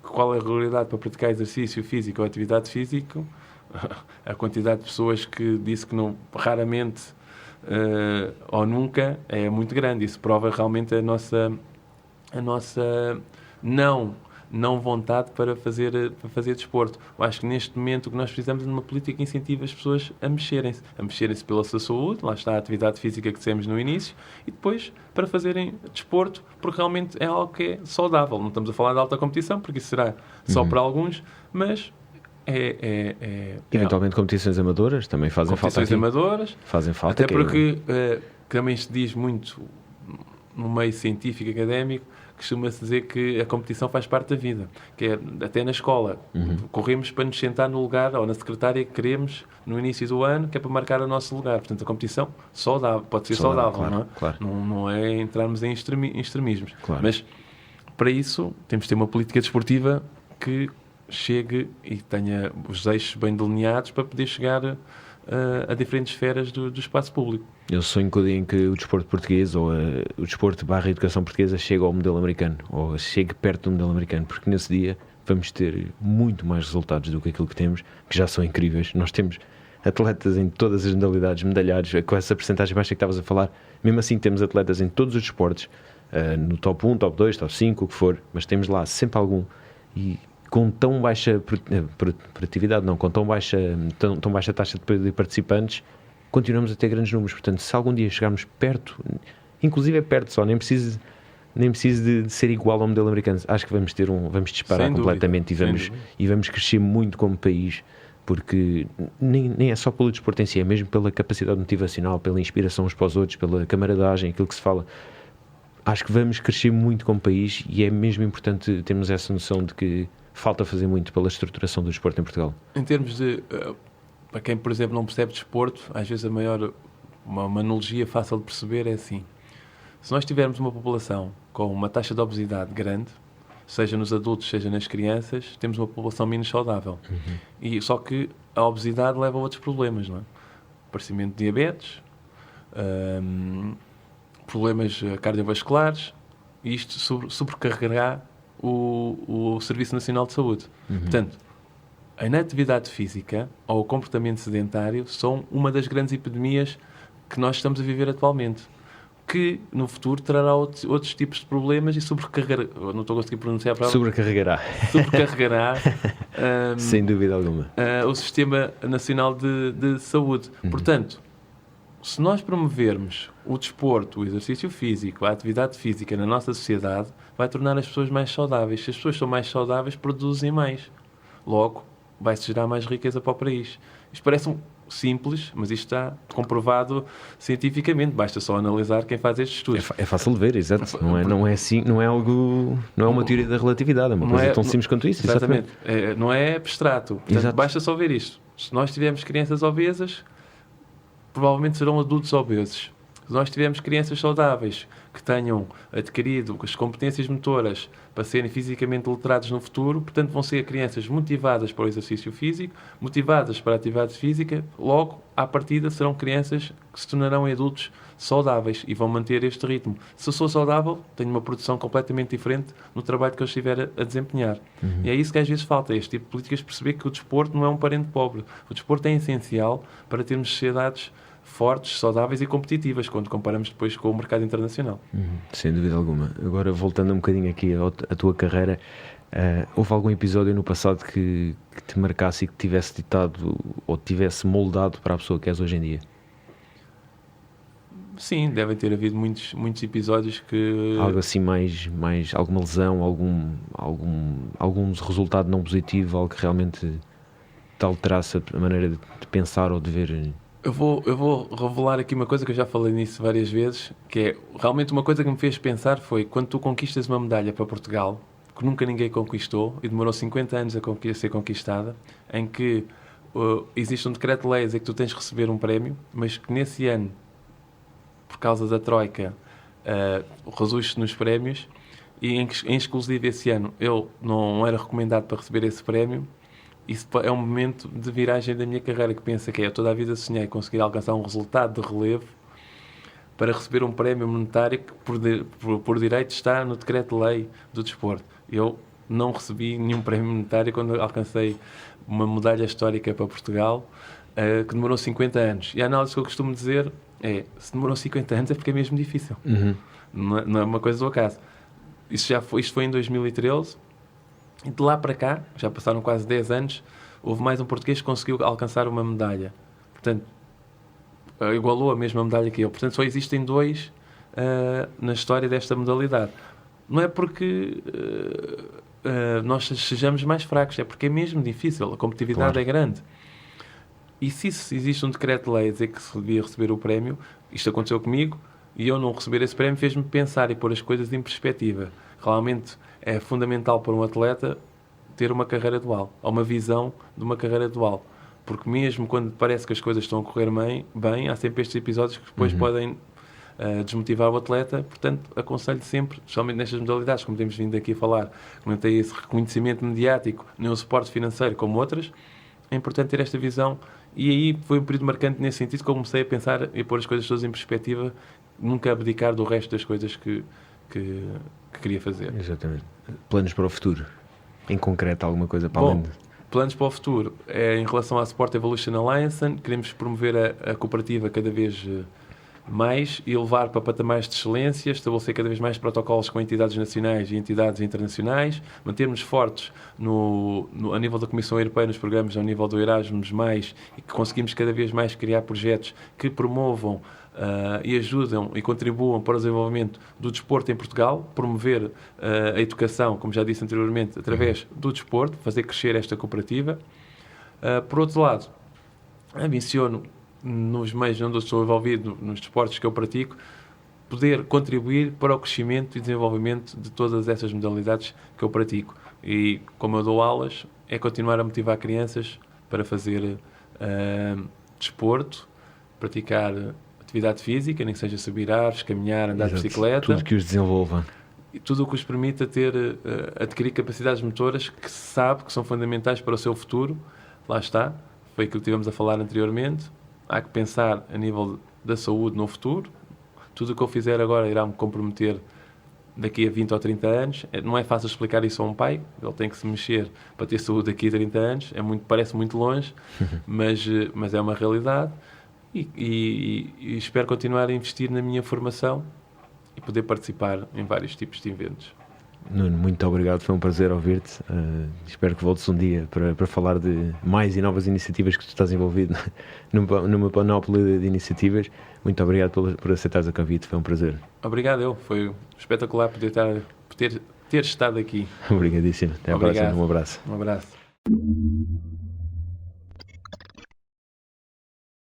qual é a regularidade para praticar exercício físico ou atividade física. A quantidade de pessoas que disse que não, raramente ou nunca, é muito grande. Isso prova realmente a nossa não vontade para fazer desporto. Eu acho que neste momento o que nós precisamos é de uma política que incentive as pessoas a mexerem-se pela sua saúde, lá está a atividade física que dissemos no início, e depois para fazerem desporto, porque realmente é algo que é saudável. Não estamos a falar de alta competição, porque isso será só para alguns, mas eventualmente competições amadoras também fazem falta aqui. Competições amadoras, fazem falta, até porque também se diz muito no meio científico académico, costuma-se dizer que a competição faz parte da vida, que é até na escola. Corremos para nos sentar no lugar ou na secretária que queremos no início do ano, que é para marcar o nosso lugar. Portanto, a competição pode ser saudável, claro, não é? Claro. Não é entrarmos em extremismos. Claro. Mas, para isso, temos de ter uma política desportiva que chegue e tenha os eixos bem delineados para poder chegar a diferentes esferas do espaço público. Eu sonho com o dia em que o desporto português ou o desporto / educação portuguesa chegue ao modelo americano, ou chegue perto do modelo americano, porque nesse dia vamos ter muito mais resultados do que aquilo que temos, que já são incríveis. Nós temos atletas em todas as modalidades, medalhados, com essa percentagem baixa que estavas a falar. Mesmo assim temos atletas em todos os desportos, no top 1, top 2, top 5, o que for, mas temos lá sempre algum, e com tão baixa produtividade, não, com tão baixa taxa de participantes, continuamos a ter grandes números. Portanto, se algum dia chegarmos perto, inclusive é perto só, nem preciso de ser igual ao modelo americano, acho que vamos disparar Sem completamente dúvida. e vamos crescer muito como país, porque nem é só pelo desporto em si, é mesmo pela capacidade motivacional, pela inspiração uns para os outros, pela camaradagem, aquilo que se fala. Acho que vamos crescer muito como país e é mesmo importante termos essa noção de que falta fazer muito pela estruturação do desporto em Portugal. Em termos de... para quem, por exemplo, não percebe desporto, às vezes uma analogia fácil de perceber é assim. Se nós tivermos uma população com uma taxa de obesidade grande, seja nos adultos, seja nas crianças, temos uma população menos saudável. E só que a obesidade leva a outros problemas, não é? Aparecimento de diabetes, problemas cardiovasculares, e isto sobrecarregará o Serviço Nacional de Saúde. Portanto, a inatividade física ou o comportamento sedentário são uma das grandes epidemias que nós estamos a viver atualmente, que no futuro trará outros tipos de problemas e sobrecarregará, não estou a conseguir pronunciar a palavra, sobrecarregará sem dúvida alguma, o Sistema Nacional de Saúde. Portanto, se nós promovermos o desporto, o exercício físico, a atividade física na nossa sociedade, vai tornar as pessoas mais saudáveis. Se as pessoas são mais saudáveis, produzem mais. Logo, vai-se gerar mais riqueza para o país. Isto parece simples, mas isto está comprovado cientificamente. Basta só analisar quem faz estes estudos. É fácil de ver, exato. Não é assim, não é uma teoria da relatividade, é uma coisa tão simples quanto isso. Exatamente. Não é abstrato. Portanto, basta só ver isto. Se nós tivermos crianças obesas, provavelmente serão adultos obesos. Se nós tivermos crianças saudáveis que tenham adquirido as competências motoras para serem fisicamente letrados no futuro, portanto vão ser crianças motivadas para o exercício físico, motivadas para a atividade física, logo, à partida, serão crianças que se tornarão adultos saudáveis e vão manter este ritmo. Se eu sou saudável, tenho uma produção completamente diferente no trabalho que eu estiver a desempenhar. E é isso que às vezes falta, este tipo de políticas, perceber que o desporto não é um parente pobre. O desporto é essencial para termos sociedades fortes, saudáveis e competitivas, quando comparamos depois com o mercado internacional. Sem dúvida alguma. Agora, voltando um bocadinho aqui à tua carreira, houve algum episódio no passado que te marcasse e que tivesse ditado ou tivesse moldado para a pessoa que és hoje em dia? Sim, devem ter havido muitos episódios que... Algo assim mais alguma lesão, algum resultado não positivo, algo que realmente te alterasse a maneira de pensar ou de ver... Eu vou revelar aqui uma coisa que eu já falei nisso várias vezes, que é realmente uma coisa que me fez pensar foi quando tu conquistas uma medalha para Portugal, que nunca ninguém conquistou e demorou 50 anos a ser conquistada, em que existe um decreto-lei a dizer que tu tens de receber um prémio, mas que nesse ano, por causa da Troika, reduz-se nos prémios e em exclusivo esse ano eu não era recomendado para receber esse prémio. Isso é um momento de viragem da minha carreira que pensa que eu toda a vida sonhei conseguir alcançar um resultado de relevo para receber um prémio monetário que por direito está no decreto-lei do desporto. Eu não recebi nenhum prémio monetário quando alcancei uma medalha histórica para Portugal, que demorou 50 anos. E a análise que eu costumo dizer é, se demorou 50 anos é porque é mesmo difícil. Não é uma coisa do acaso. Isto foi em 2013, e de lá para cá, já passaram quase 10 anos, houve mais um português que conseguiu alcançar uma medalha. Portanto, igualou a mesma medalha que eu. Portanto, só existem dois na história desta modalidade. Não é porque nós sejamos mais fracos, é porque é mesmo difícil, a competitividade é grande. E se existe um decreto-lei a dizer que se devia receber o prémio, isto aconteceu comigo, e eu não receber esse prémio fez-me pensar e pôr as coisas em perspectiva. Realmente é fundamental para um atleta ter uma carreira dual, ou uma visão de uma carreira dual. Porque mesmo quando parece que as coisas estão a correr bem há sempre estes episódios que depois podem desmotivar o atleta. Portanto, aconselho sempre, especialmente nestas modalidades, como temos vindo aqui a falar, que não tem esse reconhecimento mediático, nem o suporte financeiro como outras, é importante ter esta visão. E aí foi um período marcante nesse sentido que eu comecei a pensar e a pôr as coisas todas em perspectiva, nunca abdicar do resto das coisas que queria fazer. Exatamente. Planos para o futuro? Em concreto, alguma coisa para além de... Planos para o futuro. Em relação à Sport Evolution Alliance, queremos promover a cooperativa cada vez mais e levar para patamares de excelência, estabelecer cada vez mais protocolos com entidades nacionais e entidades internacionais, mantermos fortes a nível da Comissão Europeia nos programas ao nível do Erasmus+, e que conseguimos cada vez mais criar projetos que promovam e ajudam e contribuam para o desenvolvimento do desporto em Portugal, promover a educação, como já disse anteriormente, através do desporto, fazer crescer esta cooperativa. Por outro lado, ambiciono, nos meios onde eu estou envolvido, nos desportos que eu pratico, poder contribuir para o crescimento e desenvolvimento de todas essas modalidades que eu pratico. E, como eu dou aulas, é continuar a motivar crianças para fazer desporto, praticar atividade física, nem que seja subir árvores, caminhar, andar de bicicleta. Tudo que os desenvolva. E tudo o que os permita adquirir capacidades motoras que se sabe que são fundamentais para o seu futuro. Lá está, foi aquilo que estivemos a falar anteriormente. Há que pensar a nível da saúde no futuro. Tudo o que eu fizer agora irá-me comprometer daqui a 20 ou 30 anos. Não é fácil explicar isso a um pai. Ele tem que se mexer para ter saúde daqui a 30 anos. Parece muito longe, mas é uma realidade. E espero continuar a investir na minha formação e poder participar em vários tipos de eventos. Nuno, muito obrigado, foi um prazer ouvir-te. Espero que voltes um dia para falar de mais e novas iniciativas que tu estás envolvido numa panóplia de iniciativas. Muito obrigado por aceitares o convite, foi um prazer. Obrigado, foi espetacular poder ter estado aqui. Obrigadíssimo, até à próxima, um abraço. Um abraço.